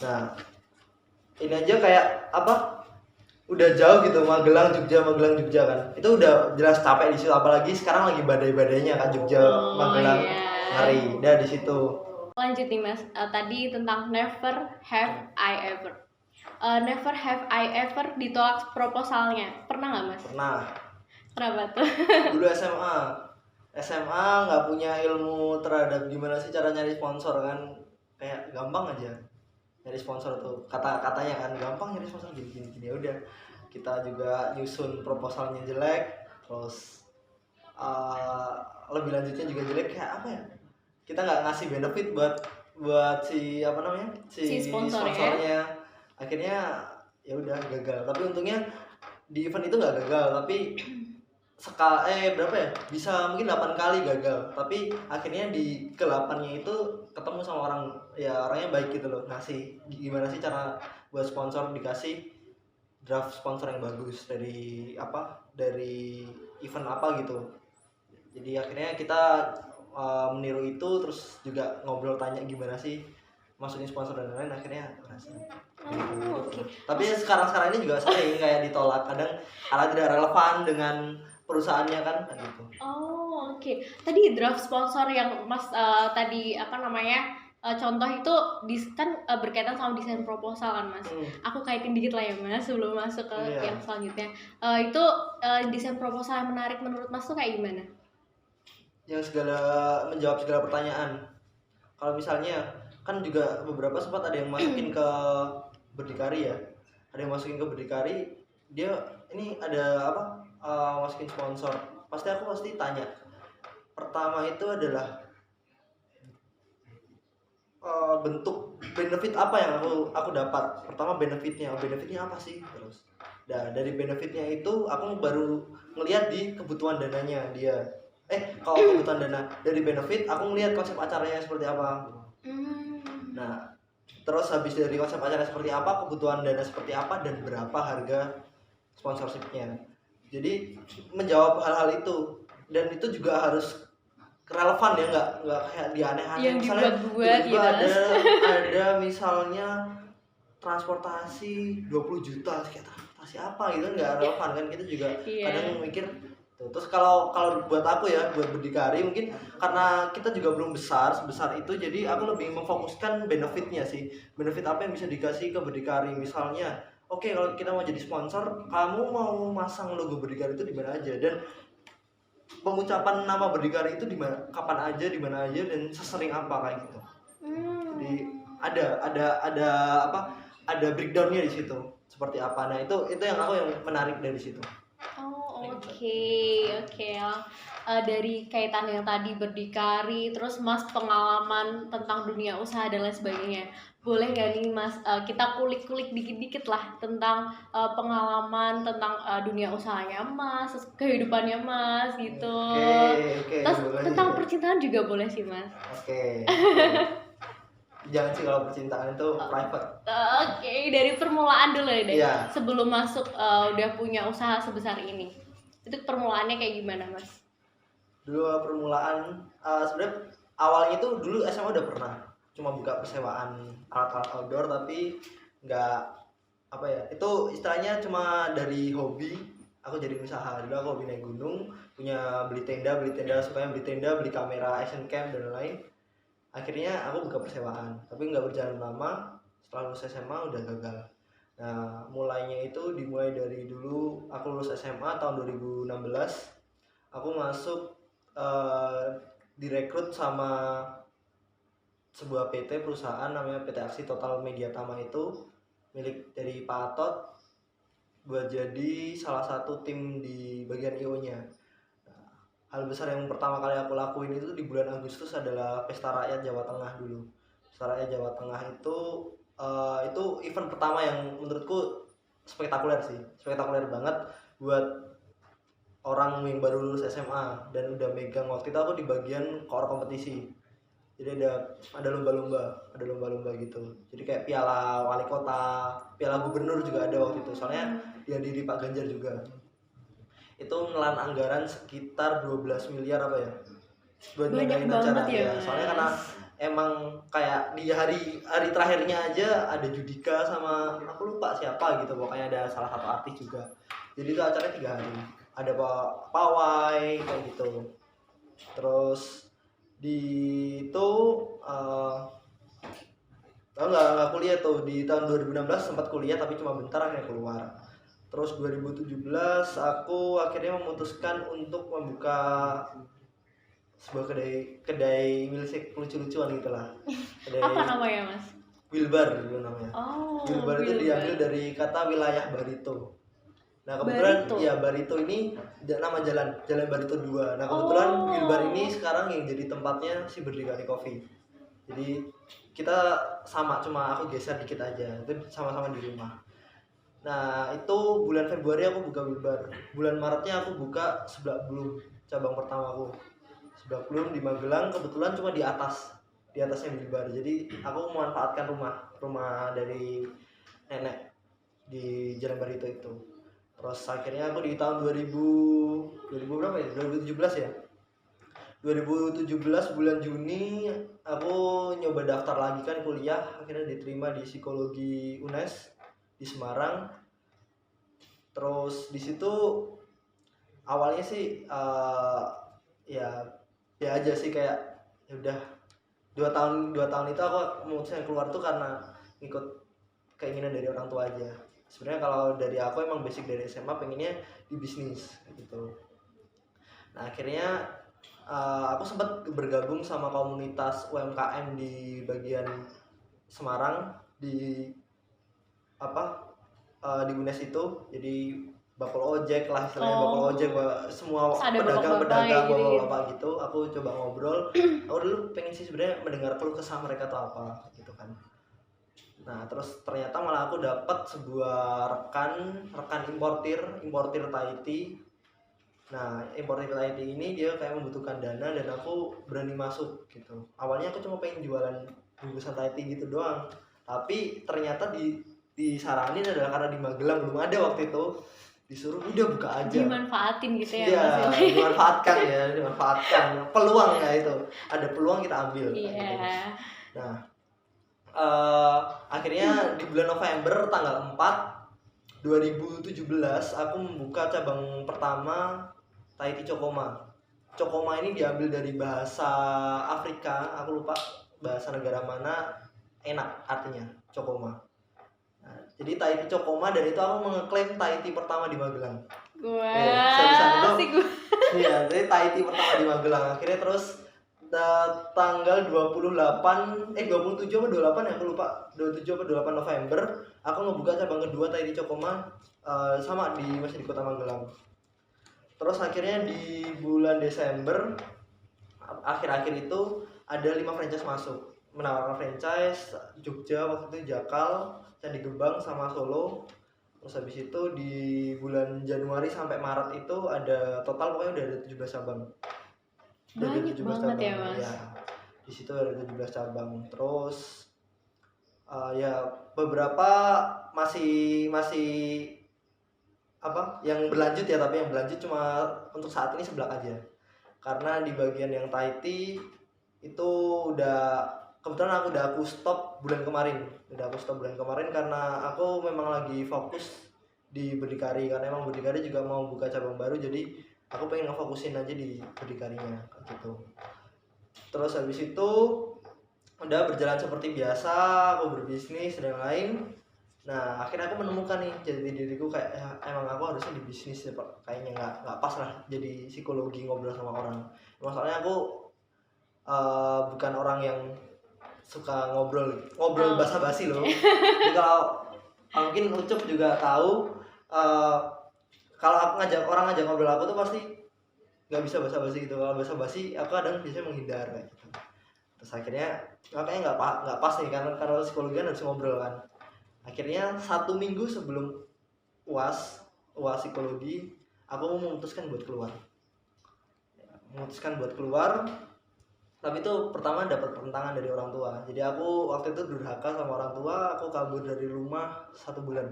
Nah, ini aja kayak apa? Udah jauh gitu, Magelang Jogja kan. Itu udah jelas capek di situ, apalagi sekarang lagi badai-badainya kan Jogja, Magelang. Ngeri. Udah di situ. Lanjut nih Mas, tadi tentang never have I ever. Never have I ever ditolak proposalnya. Pernah nggak Mas? Pernah. Kenapa tuh? Dulu SMA nggak punya ilmu terhadap gimana sih cara nyari sponsor kan, kayak gampang aja nyari sponsor tuh, katanya kan gampang nyari sponsor gini. Ya udah, kita juga nyusun proposalnya jelek, terus lebih lanjutnya juga jelek, kayak apa ya, kita nggak ngasih benefit buat si apa namanya si sponsornya. Akhirnya ya udah gagal, tapi untungnya di event itu nggak gagal, tapi berapa ya, bisa mungkin 8 kali gagal, tapi akhirnya di ke-8-nya itu ketemu sama orangnya baik gitu loh, ngasih gimana sih cara buat sponsor, dikasih draft sponsor yang bagus dari event apa gitu. Jadi akhirnya kita meniru itu, terus juga ngobrol tanya gimana sih masukin sponsor dan lain-lain, akhirnya berhasil. Okay. Tapi sekarang ini juga sering kayak ditolak, kadang karena tidak relevan dengan perusahaannya kan gitu. Oke. Tadi draft sponsor yang Mas tadi contoh itu kan berkaitan sama desain proposal kan Mas. Aku kaitin dikit lah ya Mas sebelum masuk ke yang selanjutnya. Itu desain proposal yang menarik menurut Mas tuh kayak gimana? Yang menjawab segala pertanyaan. Kalau misalnya kan juga beberapa sempat ada yang masukin ke Berdikari ya. Ada yang masukin ke Berdikari, dia ini ada apa? Masukin sponsor. Aku pasti tanya. Pertama itu adalah bentuk benefit apa yang aku dapat. Pertama benefitnya apa sih, terus dari benefitnya itu aku baru ngelihat di kebutuhan dananya dia. Kalau kebutuhan dana dari benefit, aku ngelihat konsep acaranya seperti apa. Nah, terus habis dari konsep acara seperti apa, kebutuhan dana seperti apa, dan berapa harga sponsorshipnya. Jadi menjawab hal-hal itu, dan itu juga harus relevan ya, nggak kayak aneh-aneh. Yang misalnya gitu. ada misalnya transportasi 20 juta, kayak transportasi apa gitu, nggak relevan kan. Kita juga kadang mikir tuh. Terus kalau buat aku ya, buat Berdikari mungkin karena kita juga belum sebesar itu, jadi aku lebih memfokuskan benefitnya sih. Benefit apa yang bisa dikasih ke Berdikari, misalnya kalau kita mau jadi sponsor, kamu mau masang logo Berdikari itu di mana aja, dan pengucapan nama Berdikari itu di mana, kapan aja, di mana aja, dan sesering apa kayak gitu. Jadi ada breakdownnya di situ seperti apa. Nah itu yang menarik dari situ. Oke. Dari kaitan yang tadi Berdikari, terus Mas pengalaman tentang dunia usaha dan lain sebagainya, boleh nggak nih Mas kita kulik-kulik dikit-dikit lah tentang pengalaman tentang dunia usahanya Mas, kehidupannya Mas gitu. Terus tentang percintaan juga boleh sih Mas. Jangan sih kalau percintaan itu private. Dari permulaan dulu deh. Sebelum masuk udah punya usaha sebesar ini, itu permulaannya kayak gimana Mas? Dulu permulaan sebenarnya awalnya itu dulu SMA udah pernah cuma buka persewaan alat-alat outdoor, tapi nggak itu istilahnya cuma dari hobi aku jadi usaha. Dulu aku hobi naik gunung, beli tenda, sukanya beli tenda, beli kamera action cam dan lain. Akhirnya aku buka persewaan, tapi nggak berjalan lama. Setelah lulus SMA udah gagal. Nah, mulainya itu dimulai dari dulu aku lulus SMA tahun 2016. Aku masuk direkrut sama sebuah PT perusahaan namanya PT Aksi Total Media Tama, itu milik dari Pak Atot, buat jadi salah satu tim di bagian IO-nya. Nah, hal besar yang pertama kali aku lakuin itu di bulan Agustus adalah Pesta Rakyat Jawa Tengah dulu. Pesta Rakyat Jawa Tengah itu event pertama yang menurutku spektakuler banget buat orang yang baru lulus SMA dan udah megang. Waktu itu aku di bagian core kompetisi, jadi ada lomba-lomba gitu. Jadi kayak piala wali kota, piala gubernur juga ada waktu itu, soalnya dihadiri Pak Ganjar juga. Itu ngelan anggaran sekitar 12 miliar apa ya buat ngadain acara ya. Soalnya karena emang kayak di hari terakhirnya aja ada Judika sama aku lupa siapa gitu, pokoknya ada salah satu artis juga. Jadi itu acaranya 3 hari, ada pawai kayak gitu. Terus di itu nggak kuliah tuh. Di tahun 2016 sempat kuliah tapi cuma bentar, akhirnya keluar. Terus 2017 aku akhirnya memutuskan untuk membuka sebuah kedai milsek lucu-lucuan gitu lah. Apa namanya, Mas? Wilbar dulu namanya. Wilbar itu diambil dari kata wilayah Barito. Nah kebetulan Barito. ya Barito ini nama jalan Barito 2. Nah kebetulan Wilbar ini sekarang yang jadi tempatnya si Berdikari Coffee. Jadi kita sama, cuma aku geser dikit aja, itu sama-sama di rumah. Nah itu bulan Februari aku buka Wilbar. Bulan Maretnya aku buka Seblak Belum, cabang pertama aku. Seblak Belum di Magelang, kebetulan cuma di atasnya Wilbar. Jadi aku memanfaatkan rumah dari nenek di Jalan Barito itu. Terus akhirnya aku di tahun 2000 berapa ya? 2017 ya. 2017 bulan Juni aku nyoba daftar lagi kan kuliah, akhirnya diterima di psikologi UNES di Semarang. Terus di situ awalnya sih ya aja sih, kayak ya udah 2 tahun itu aku memutuskan keluar tuh karena ngikut keinginan dari orang tua aja. Sebenarnya kalau dari aku emang basic dari SMA pengennya di bisnis gitu. Nah akhirnya aku sempat bergabung sama komunitas UMKM di bagian Semarang di di UNES itu. Jadi bakul ojek lah istilahnya, bakul ojek, semua pedagang-pedagang bapak-bapak gitu. Aku coba ngobrol. Aku dulu pengen sih sebenarnya mendengar keluh kesah mereka tuh apa gitu kan. Nah terus ternyata malah aku dapat sebuah rekan importir Thai tea. Nah importir Thai tea ini dia kayak membutuhkan dana dan aku berani masuk gitu. Awalnya aku cuma pengen jualan bungkusan Thai tea gitu doang, tapi ternyata disaranin adalah karena di Magelang belum ada waktu itu, disuruh udah buka aja. Dimanfaatin gitu ya. Iya, dimanfaatkan peluang ya, itu ada peluang kita ambil. Iya. Gitu. Nah akhirnya di bulan November tanggal 4 2017 aku membuka cabang pertama Thai Tea Chokoma. Chokoma ini diambil dari bahasa Afrika, aku lupa bahasa negara mana, enak artinya Chokoma. Nah, jadi Thai Tea Chokoma, dan itu aku mengeklaim Thai Tea pertama di Magelang. Wah, Iya, jadi Thai Tea pertama di Magelang. Akhirnya terus tanggal 27 apa 28 ya, aku lupa, 27 apa 28 November aku ngebuka cabang kedua Thai Tea Chokoma, masih di Kota Magelang. Terus akhirnya di bulan Desember akhir-akhir itu ada 5 franchise masuk, menawarkan franchise Jogja waktu itu, Jakal, Candi Gebang sama Solo. Terus habis itu di bulan Januari sampai Maret itu ada total pokoknya udah ada 17 cabang. Banyak banget ya, Mas. Ya, di situ ada 17 cabang. Terus ya beberapa masih yang berlanjut ya, tapi yang berlanjut cuma untuk saat ini Seblak aja. Karena di bagian yang Thai tea itu kebetulan aku stop bulan kemarin. Karena aku memang lagi fokus di Berdikari, karena emang Berdikari juga mau buka cabang baru, jadi aku pengen ngefokusin aja di Berdikarinya gitu. Terus habis itu udah berjalan seperti biasa, aku berbisnis dan lain. Nah akhirnya aku menemukan nih jadi diriku kayak ya, emang aku harusnya di bisnis ya, kayaknya nggak pas lah jadi psikologi ngobrol sama orang. Masalahnya aku bukan orang yang suka ngobrol basa-basi loh. Jadi kalau mungkin Ucup juga tahu, kalau aku ngajak ngobrol aku tuh pasti nggak bisa basa-basi gitu. Kalau basa-basi aku kadang biasanya menghindar kayak gitu. Terus akhirnya makanya nggak pas nih, karena psikologi kan harus ngobrol kan. Akhirnya 1 minggu sebelum uas psikologi, aku memutuskan buat keluar. Tapi itu pertama dapat pertentangan dari orang tua. Jadi aku waktu itu durhaka sama orang tua, aku kabur dari rumah 1 bulan.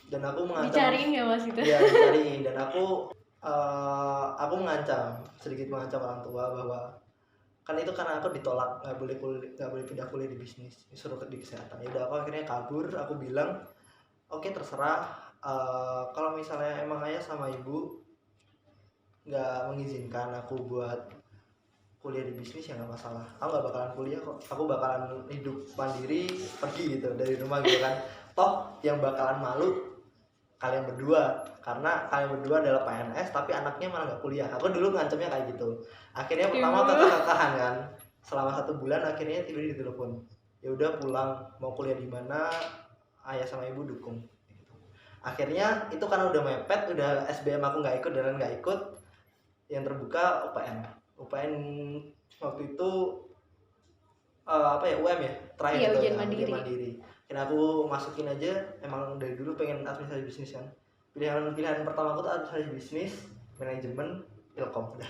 Dan aku mengancam. Dicariin ya Mas itu? Iya, dicariin. Dan aku sedikit mengancam orang tua bahwa kan itu karena aku ditolak, nggak boleh pindah kuliah di bisnis, disuruh di kesehatan. Ya udah, aku akhirnya kabur. Aku bilang oke, terserah, kalau misalnya emang ayah sama ibu nggak mengizinkan aku buat kuliah di bisnis ya nggak masalah, aku nggak bakalan kuliah kok, aku bakalan hidup mandiri, pergi gitu dari rumah gitu kan. Toh yang bakalan malu kalian berdua, karena kalian berdua adalah PNS tapi anaknya malah nggak kuliah. Aku dulu ngancamnya kayak gitu. Akhirnya pertama kekeh-kekehan kan selama 1 bulan. Akhirnya tiba-tiba ditelepon, ya udah pulang, mau kuliah di mana, ayah sama ibu dukung gitu. Akhirnya itu karena udah mepet, udah SBM aku nggak ikut dan nggak ikut, yang terbuka UPN waktu itu UM ya terakhir, iya, gitu, ujian ya, mandiri. Karena aku masukin aja, emang dari dulu pengen administrasi bisnis kan. Pilihan pertama aku tuh administrasi bisnis, manajemen, ilkom. Udah.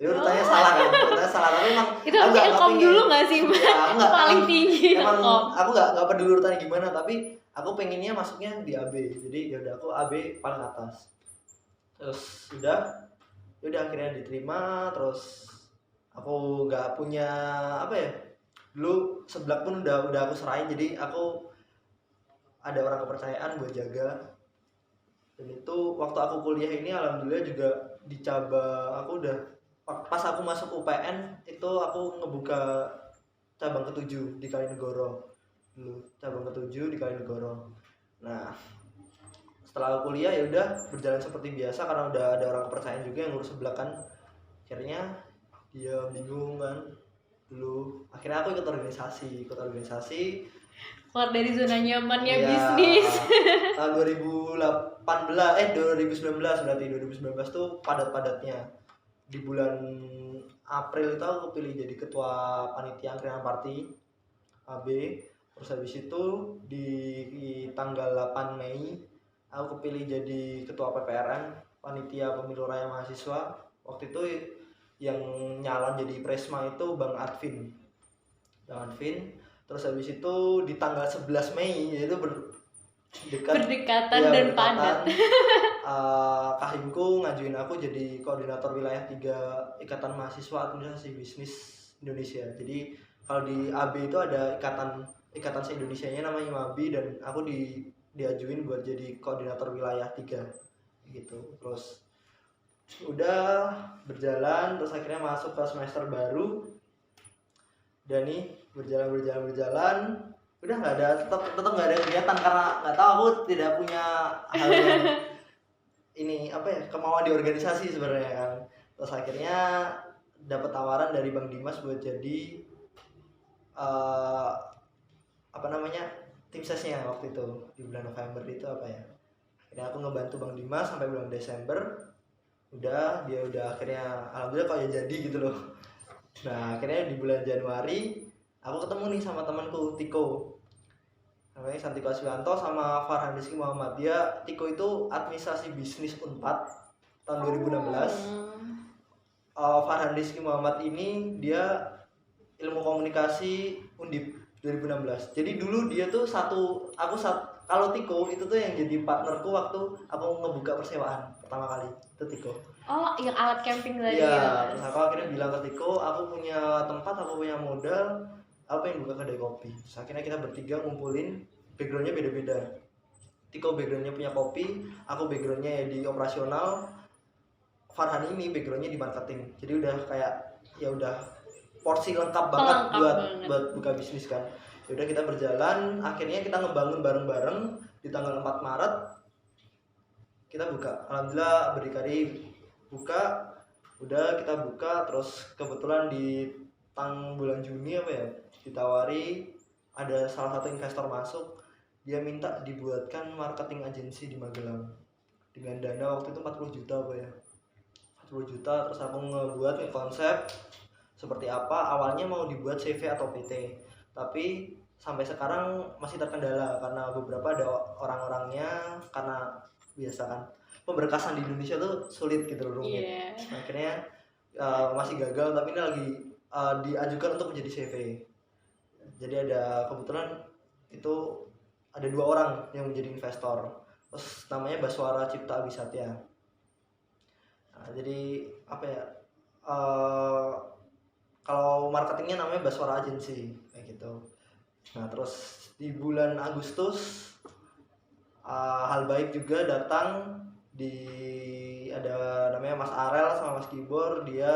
Ya urutannya salah kan, tapi emang itu harus ilkom dulu nggak sih Mas? Ya, paling tinggi emang ilkom. aku nggak peduli urutannya gimana, tapi aku pengennya masuknya di AB. Jadi ya udah, aku AB paling atas. Terus udah akhirnya diterima. Terus aku nggak punya dulu seblak pun udah aku serahin, jadi aku ada orang kepercayaan buat jaga. Dan itu waktu aku kuliah ini alhamdulillah juga dicoba. Aku udah pas aku masuk UPN itu aku ngebuka cabang ke-7 di Kalinegoro dulu, cabang ke-7 di Kalinegoro. Nah setelah aku kuliah ya udah berjalan seperti biasa, karena udah ada orang kepercayaan juga yang ngurus seblak kan. Akhirnya dia bingung kan dulu, akhirnya aku ikut organisasi keluar dari zona nyamannya ya, bisnis. tahun 2019 berarti 2019 tuh padatnya. Di bulan April itu aku kepilih jadi ketua panitia angkringan party AB. Terus habis itu di tanggal 8 Mei aku kepilih jadi ketua PPRM, panitia pemilu raya mahasiswa. Waktu itu yang nyalon jadi Presma itu Bang Advin. Terus habis itu di tanggal 11 Mei yaitu berdekatan dan padat. Kahimku ngajuin aku jadi koordinator wilayah 3 Ikatan Mahasiswa Administrasi Bisnis Indonesia. Jadi kalau di AB itu ada ikatan se-Indonesianya namanya IMABI, dan aku diajuin buat jadi koordinator wilayah 3 gitu. Terus udah berjalan, terus akhirnya masuk ke semester baru. Dan nih berjalan udah nggak ada, tetap nggak ada kegiatan, karena nggak tahu, aku tidak punya hal yang ini kemauan di organisasi sebenarnya kan. Terus akhirnya dapat tawaran dari Bang Dimas buat jadi tim sesnya waktu itu di bulan November itu akhirnya aku ngebantu Bang Dimas sampai bulan Desember. Dia udah akhirnya alhamdulillah kok ya jadi gitu loh. Nah akhirnya di bulan Januari aku ketemu nih sama temanku Tiko, namanya Santiko Aswianto sama Farhan Rizky Muhammad. Tiko itu administrasi bisnis Unpad tahun 2016. Farhan Rizky Muhammad ini dia ilmu komunikasi Undip 2016. Jadi dulu dia tuh kalau Tiko itu tuh yang jadi partnerku waktu aku ngebuka persewaan pertama kali, itu Tiko. Oh, yang alat camping tadi. Iya, terus aku akhirnya bilang ke Tiko, aku punya tempat, aku punya modal, aku pengen buka kedai kopi. Terus akhirnya kita bertiga ngumpulin, backgroundnya beda-beda. Tiko backgroundnya punya kopi, aku backgroundnya ya di operasional, Farhan ini backgroundnya di marketing. Jadi udah kayak ya udah porsi lengkap banget buat buka bisnis kan. Ya udah kita berjalan, akhirnya kita ngebangun bareng-bareng di tanggal 4 Maret kita buka. Alhamdulillah berdikari buka, udah kita buka, terus kebetulan di bulan Juni apa ya, ditawari ada salah satu investor masuk, dia minta dibuatkan marketing agency di Magelang dengan dana waktu itu 40 juta apa ya, 40 juta. Terus aku ngebuat konsep seperti apa, awalnya mau dibuat CV atau PT, tapi sampai sekarang masih terkendala karena beberapa ada orang-orangnya, karena biasa kan pemberkasan di Indonesia tuh sulit gitu, rumit. Akhirnya masih gagal, tapi ini lagi diajukan untuk menjadi CV. Jadi ada kebetulan itu ada 2 orang yang menjadi investor, terus namanya Baswara Cipta Abisatya. Nah, jadi apa ya, kalau marketingnya namanya Baswara Agency kayak gitu. Nah terus di bulan Agustus hal baik juga datang, ada namanya Mas Arel sama Mas Gibor, dia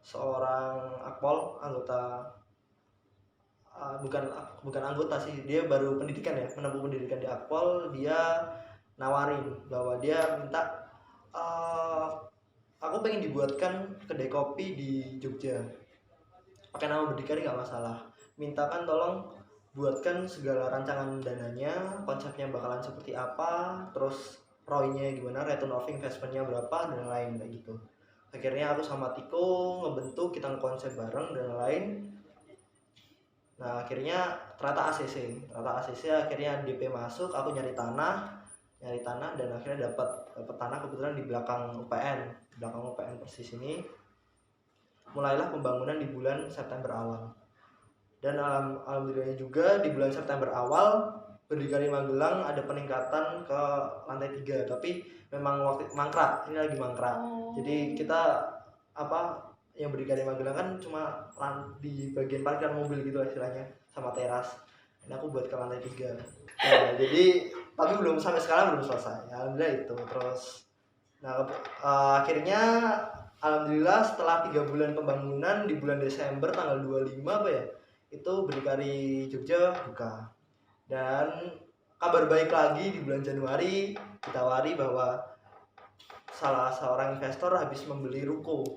seorang akpol, anggota bukan anggota sih, dia baru pendidikan ya, menempuh pendidikan di akpol. Dia nawarin bahwa dia minta aku pengen dibuatkan kedai kopi di Jogja, pakai nama Berdikari nggak masalah, mintakan tolong buatkan segala rancangan dananya, konsepnya bakalan seperti apa, terus ROI-nya gimana, return of investment-nya berapa, dan lain kayak gitu. Akhirnya aku sama Tiko ngebentuk, kita ngekonsep bareng dan lain. Nah akhirnya ternyata ACC akhirnya DP masuk, aku nyari tanah dan akhirnya dapat tanah kebetulan di belakang UPN persis ini. Mulailah pembangunan di bulan September awal. Dan alhamdulillahnya juga di bulan September awal Berdikari Magelang ada peningkatan ke lantai 3, tapi memang waktu mangkrak, ini lagi mangkrak. Jadi kita yang Berdikari Magelang kan cuma di bagian parkiran mobil gitu istilahnya, sama teras. Ini aku buat ke lantai 3. Nah, jadi tapi belum sampai sekarang belum selesai. Alhamdulillah itu. Terus akhirnya alhamdulillah setelah 3 bulan pembangunan di bulan Desember tanggal 25 apa ya, itu Berdikari Jogja buka. Dan kabar baik lagi di bulan Januari ditawari bahwa salah seorang investor habis membeli ruko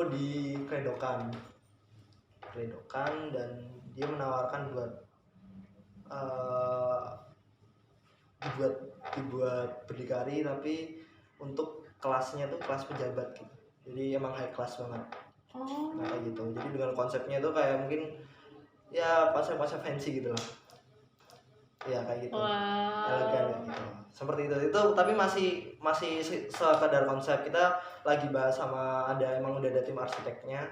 di Kredokan, dan dia menawarkan buat dibuat Berdikari, tapi untuk kelasnya tuh kelas pejabat gitu. Jadi emang high class banget. Nah kayak gitu. Jadi dengan konsepnya tuh kayak mungkin ya konsep fancy gitu lah. Ya kayak gitu. Elegan gitu. Seperti itu tapi masih sekedar konsep. Kita lagi bahas sama emang udah ada tim arsiteknya.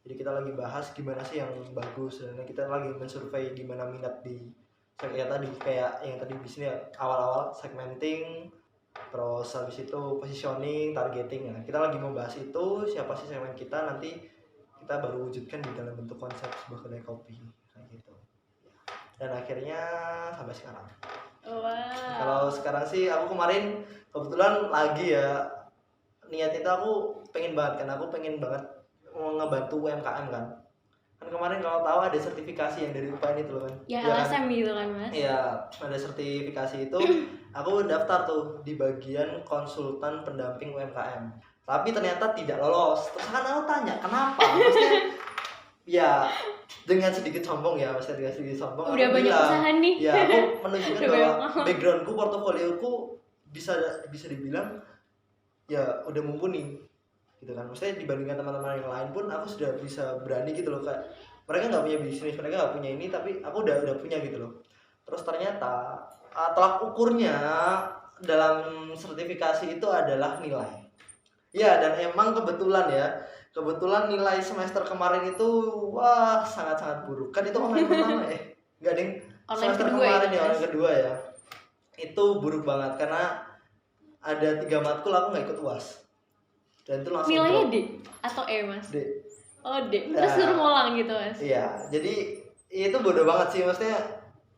Jadi kita lagi bahas gimana sih yang bagus, dan kita lagi mensurvei gimana minat di kayak yang tadi di sini awal-awal segmenting, terus habis itu positioning, targeting. Nah, kita lagi membahas itu, siapa sih segmen kita, nanti kita baru wujudkan di dalam bentuk konsep sebuah kedai kopi kayak gitu. Dan akhirnya sampai sekarang. Kalau sekarang sih aku kemarin kebetulan lagi ya, niat itu aku pengen banget mau ngebantu UMKM kan kemarin kalau tahu ada sertifikasi yang dari UPN itu loh kan, ya LSM kan? Gitu kan Mas. Iya, ada sertifikasi itu. Aku daftar tuh di bagian konsultan pendamping UMKM, tapi ternyata tidak lolos. Terus kan aku tanya kenapa, maksudnya ya dengan sedikit sombong ya, maksudnya dengan sedikit sombong udah banyak usaha nih ya, aku menunjukkan bahwa backgroundku, portofolioku bisa dibilang ya udah mumpuni gitu kan. Maksudnya dibandingkan teman-teman yang lain pun aku sudah bisa berani gitu loh, kayak mereka nggak punya bisnis, mereka nggak punya ini, tapi aku udah punya gitu loh. Terus ternyata tolak ukurnya dalam sertifikasi itu adalah nilai. Ya, dan emang kebetulan nilai semester kemarin itu wah sangat buruk. Kan itu online pertama nggak ding, semester kemarin ya, online kedua ya, itu buruk banget karena ada 3 matkul aku nggak ikut UAS. Dan itu langsung nilainya drop. D atau E Mas? D. Oh D. Terus suruh ngulang gitu Mas? Iya, jadi itu bodoh banget sih, maksudnya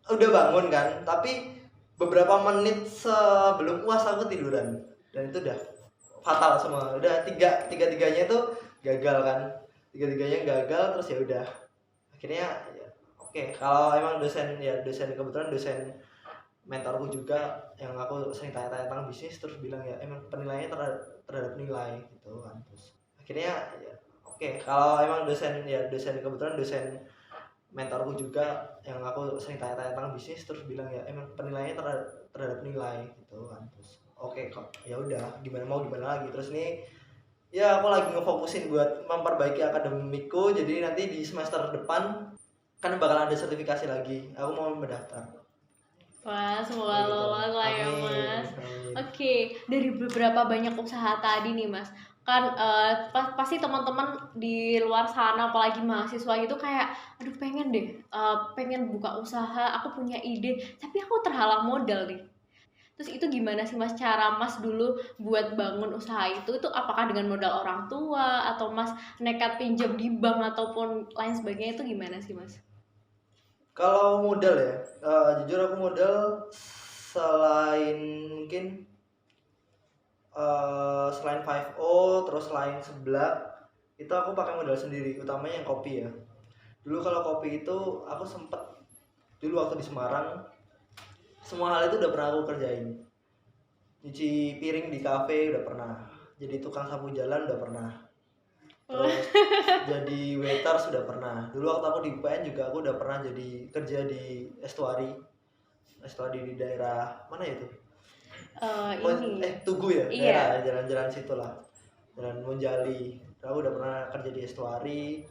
udah bangun kan, tapi beberapa menit sebelum UAS aku tiduran, dan itu udah fatal semua. Udah tiganya itu gagal kan, tiganya gagal. Terus ya udah akhirnya ya, oke. Kalau emang dosen kebetulan dosen mentorku juga yang aku sering tanya-tanya tentang bisnis, terus bilang ya emang penilaiannya terhadap nilai gitu kan. Terus akhirnya ya oke. Kalau emang dosen kebetulan dosen mentorku juga yang aku sering tanya-tanya tentang bisnis, terus bilang ya emang penilaiannya terhadap nilai gitu kan. Terus oke kok, ya udah gimana lagi. Terus nih ya aku lagi ngefokusin buat memperbaiki akademikku, jadi nanti di semester depan kan bakal ada sertifikasi lagi, aku mau mendaftar. Wah, semoga Gitu. lolos lah ya Amin, Mas. amin. Oke, dari beberapa banyak usaha tadi nih Mas, kan pasti teman-teman di luar sana apalagi mahasiswa itu kayak aduh pengen deh pengen buka usaha, aku punya ide tapi aku terhalang modal nih. Terus itu gimana sih Mas cara Mas dulu buat bangun usaha itu apakah dengan modal orang tua atau Mas nekat pinjam di bank ataupun lain sebagainya, itu gimana sih Mas? Kalau modal ya, jujur aku modal selain mungkin selain 5O, terus selain seblak, itu aku pakai modal sendiri, utamanya yang kopi ya. Dulu kalau kopi itu aku sempet dulu waktu di Semarang, semua hal itu udah pernah aku kerjain. Nyuci piring di kafe udah pernah, jadi tukang sapu jalan udah pernah, terus jadi waiter sudah pernah. Dulu waktu aku di UPN juga aku udah pernah jadi kerja di estuari di daerah mana itu? Tugu ya, Iya. daerah jalan-jalan situ lah, jalan Monjali. Aku udah pernah kerja di estuari,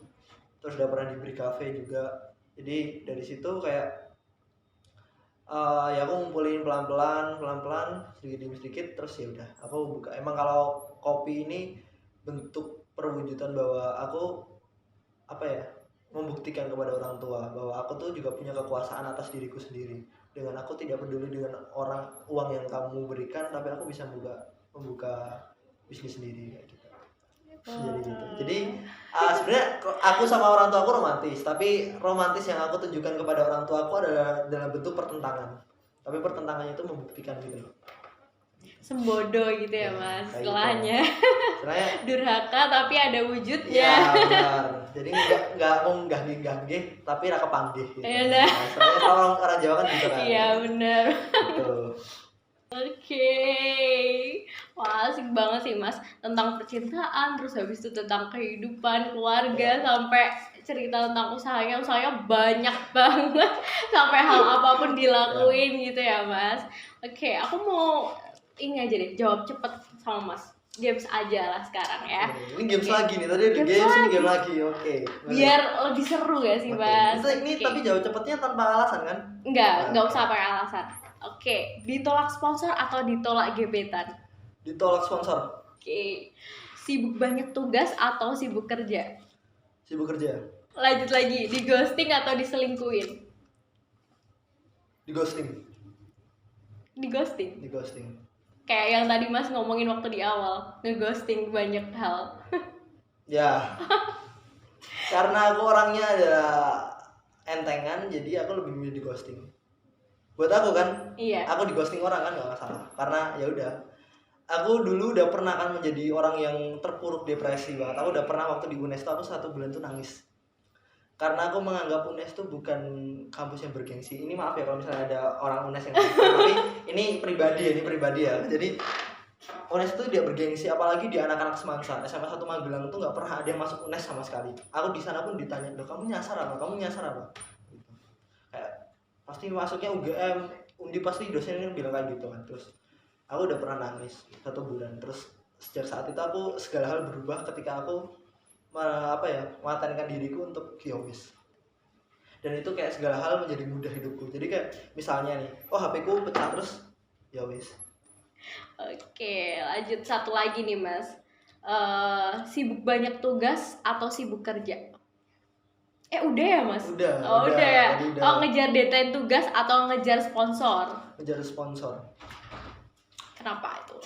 terus udah pernah di Bri Cafe juga. Jadi dari situ kayak ya aku ngumpulin pelan-pelan sedikit demi sedikit. Terus ya udah aku buka. Emang kalau kopi ini bentuk perwujudan bahwa aku apa ya, membuktikan kepada orang tua bahwa aku tuh juga punya kekuasaan atas diriku sendiri. Dengan aku tidak peduli dengan uang yang kamu berikan, tapi aku bisa membuka bisnis sendiri kayak gitu. Jadi gitu. Jadi sebenarnya aku sama orang tua aku romantis, tapi romantis yang aku tunjukkan kepada orang tua aku adalah dalam bentuk pertentangan. Tapi pertentangannya itu membuktikan gitu loh. Sembodo gitu ya Mas, Kayak istilahnya. Sebenarnya Durhaka tapi ada wujudnya. ya benar. Jadi nggak mau nggah-nggih, tapi ra kepanggih gitu. Iya, nah. Soalnya orang Jawa kan gitu kan. Iya benar. Gitu. Oke. Wah, asik banget sih Mas tentang percintaan, terus habis itu tentang kehidupan keluarga, sampai cerita tentang usahanya banyak banget sampai hal apapun dilakuin gitu ya Mas. Oke, aku mau ini aja deh, jawab cepet sama Mas. Games aja lah sekarang ya. Ini games lagi nih, tadi ada games, ini game lagi. Oke. Biar lebih seru gak sih Mas? Ini tapi jawab cepetnya tanpa alasan kan? Enggak usah pakai alasan. Oke, ditolak sponsor atau ditolak gebetan? Ditolak sponsor. Oke, sibuk banyak tugas atau sibuk kerja? Sibuk kerja. Lanjut lagi, di ghosting atau diselingkuhin? Di ghosting. Di ghosting. Di ghosting. Kayak yang tadi Mas ngomongin waktu di awal, nge-ghosting banyak hal. Ya. Karena aku orangnya adalah entengan, jadi aku lebih milih di ghosting. Buat aku kan, Iya. aku di ghosting orang kan gak masalah. Karena ya udah, aku dulu udah pernah kan menjadi orang yang terpuruk depresi banget. Aku udah pernah waktu di UNES tuh aku 1 bulan tuh nangis. Karena aku menganggap UNES tuh bukan kampus yang bergengsi. Ini maaf ya kalau misalnya ada orang UNES yang tapi ini pribadi ya. Jadi UNES itu dia bergengsi, apalagi di anak-anak Semansa. SMA 1 Magelang tuh nggak pernah ada yang masuk UNES sama sekali. Aku di sana pun ditanya, "Loh, kamu nyasar apa? Gitu. Kayak pasti masuknya UGM, Undi pasti dosennya bilang kayak gitu kan. Terus aku udah pernah nangis 1 bulan. Terus sejak saat itu aku segala hal berubah ketika aku mematenkan diriku untuk yowis. Dan itu kayak segala hal menjadi mudah hidupku. Jadi kayak misalnya nih, HP ku pecah terus yowis. Oke, lanjut satu lagi nih Mas. Sibuk banyak tugas atau sibuk kerja? Udah ya Mas? Udah ya. udah. Oh, ngejar deadline tugas atau ngejar sponsor? Ngejar sponsor. Kenapa itu?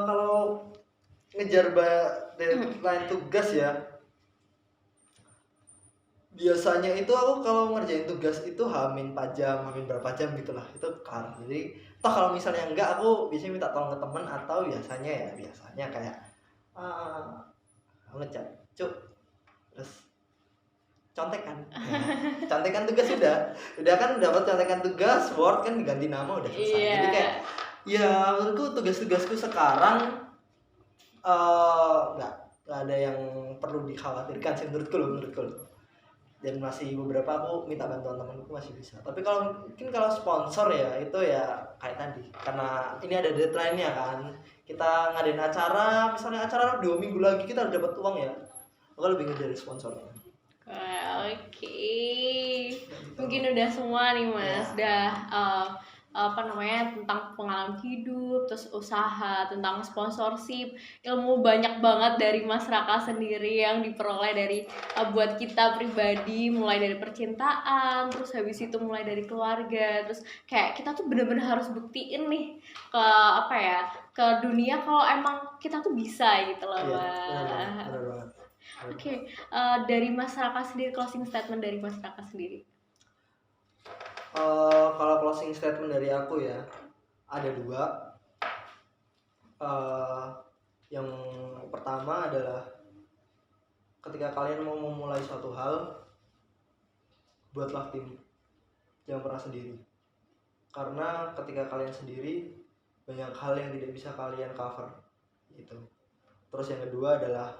Kalau ngejar deadline tugas ya, biasanya itu aku kalau ngerjain tugas itu hamin 4 jam, hamin berapa jam gitulah, itu kelar. Jadi toh kalau misalnya enggak, aku biasanya minta tolong ke temen, atau biasanya kayak ngechat cuk, terus contekan. Nah, contekan tugas udah kan dapat contekan tugas Word kan, diganti nama udah selesai. Iya. Jadi kayak ya menurutku tugas-tugasku sekarang nggak ada yang perlu dikhawatirkan sih menurutku loh. Dan masih beberapa aku minta bantuan temanku masih bisa. Tapi kalau mungkin kalau sponsor ya itu ya kayak tadi, karena ini ada deadline-nya kan. Kita ngadain acara, misalnya acara 2 minggu lagi kita harus dapat uang ya. Aku lebih ngejar sponsornya. Oke. Mungkin udah semua nih Mas. Udah tentang pengalaman hidup, terus usaha, tentang sponsorship, ilmu banyak banget dari Mas Raka sendiri yang diperoleh dari buat kita pribadi, mulai dari percintaan, terus habis itu mulai dari keluarga, terus kayak kita tuh bener-bener harus buktiin nih ke dunia kalau emang kita tuh bisa gitu loh, Mas. Benar banget. Oke, dari Mas Raka sendiri, closing statement dari Mas Raka sendiri. Kalau closing statement dari aku ya ada 2. Yang pertama adalah ketika kalian mau memulai suatu hal, buatlah tim, jangan pernah sendiri. Karena ketika kalian sendiri banyak hal yang tidak bisa kalian cover gitu. Terus yang kedua adalah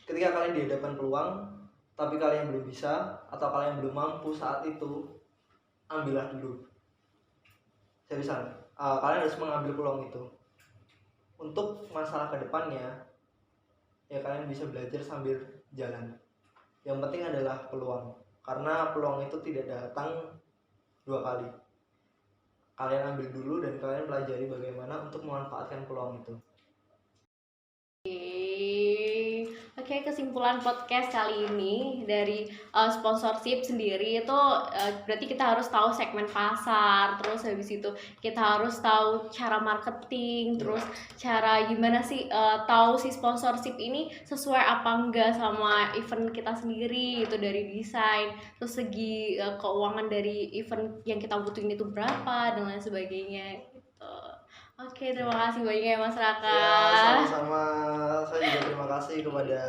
ketika kalian di hadapan peluang tapi kalian belum bisa atau kalian belum mampu saat itu, ambillah dulu. Seriusan, kalian harus mengambil peluang itu. Untuk masalah kedepannya, ya kalian bisa belajar sambil jalan. Yang penting adalah peluang, karena peluang itu tidak datang 2 kali. Kalian ambil dulu dan kalian pelajari bagaimana untuk memanfaatkan peluang itu. Oke, kesimpulan podcast kali ini dari sponsorship sendiri itu berarti kita harus tahu segmen pasar, terus habis itu kita harus tahu cara marketing, terus cara gimana sih tahu si sponsorship ini sesuai apa enggak sama event kita sendiri, itu dari desain, terus segi keuangan dari event yang kita butuhin itu berapa dan lain sebagainya gitu. Oke, terima kasih banyak ya Mas Raka. Ya, sama-sama. Saya juga terima kasih kepada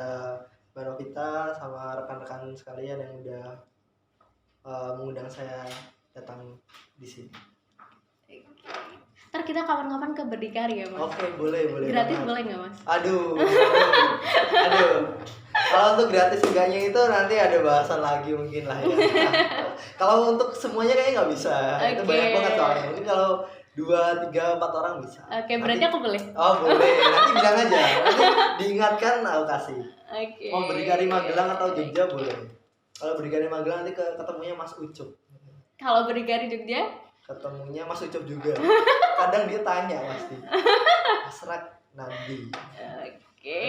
Mbak Novita sama rekan-rekan sekalian yang udah mengundang saya datang di sini. Ntar kita kapan-kapan ke Berdikari ya Mas? Oke, boleh. Gratis banget. boleh nggak Mas? Aduh. Kalau untuk gratis enggaknya itu nanti ada bahasan lagi mungkin lah ya. Kalau untuk semuanya kayaknya nggak bisa. Itu banyak banget soalnya. Mungkin kalau 2, 3, 4 orang bisa. Oke, berarti aku boleh? Oh boleh, nanti bilang aja. Nanti diingatkan aku kasih. Oke. Mau Berdikari Magelang atau Jogja boleh. Kalau Berdikari Magelang nanti ketemunya Mas Ucup. Kalau Berdikari Jogja? Ketemunya Mas Ucup juga. Kadang dia tanya pasti. Asrak Nandi. Oke.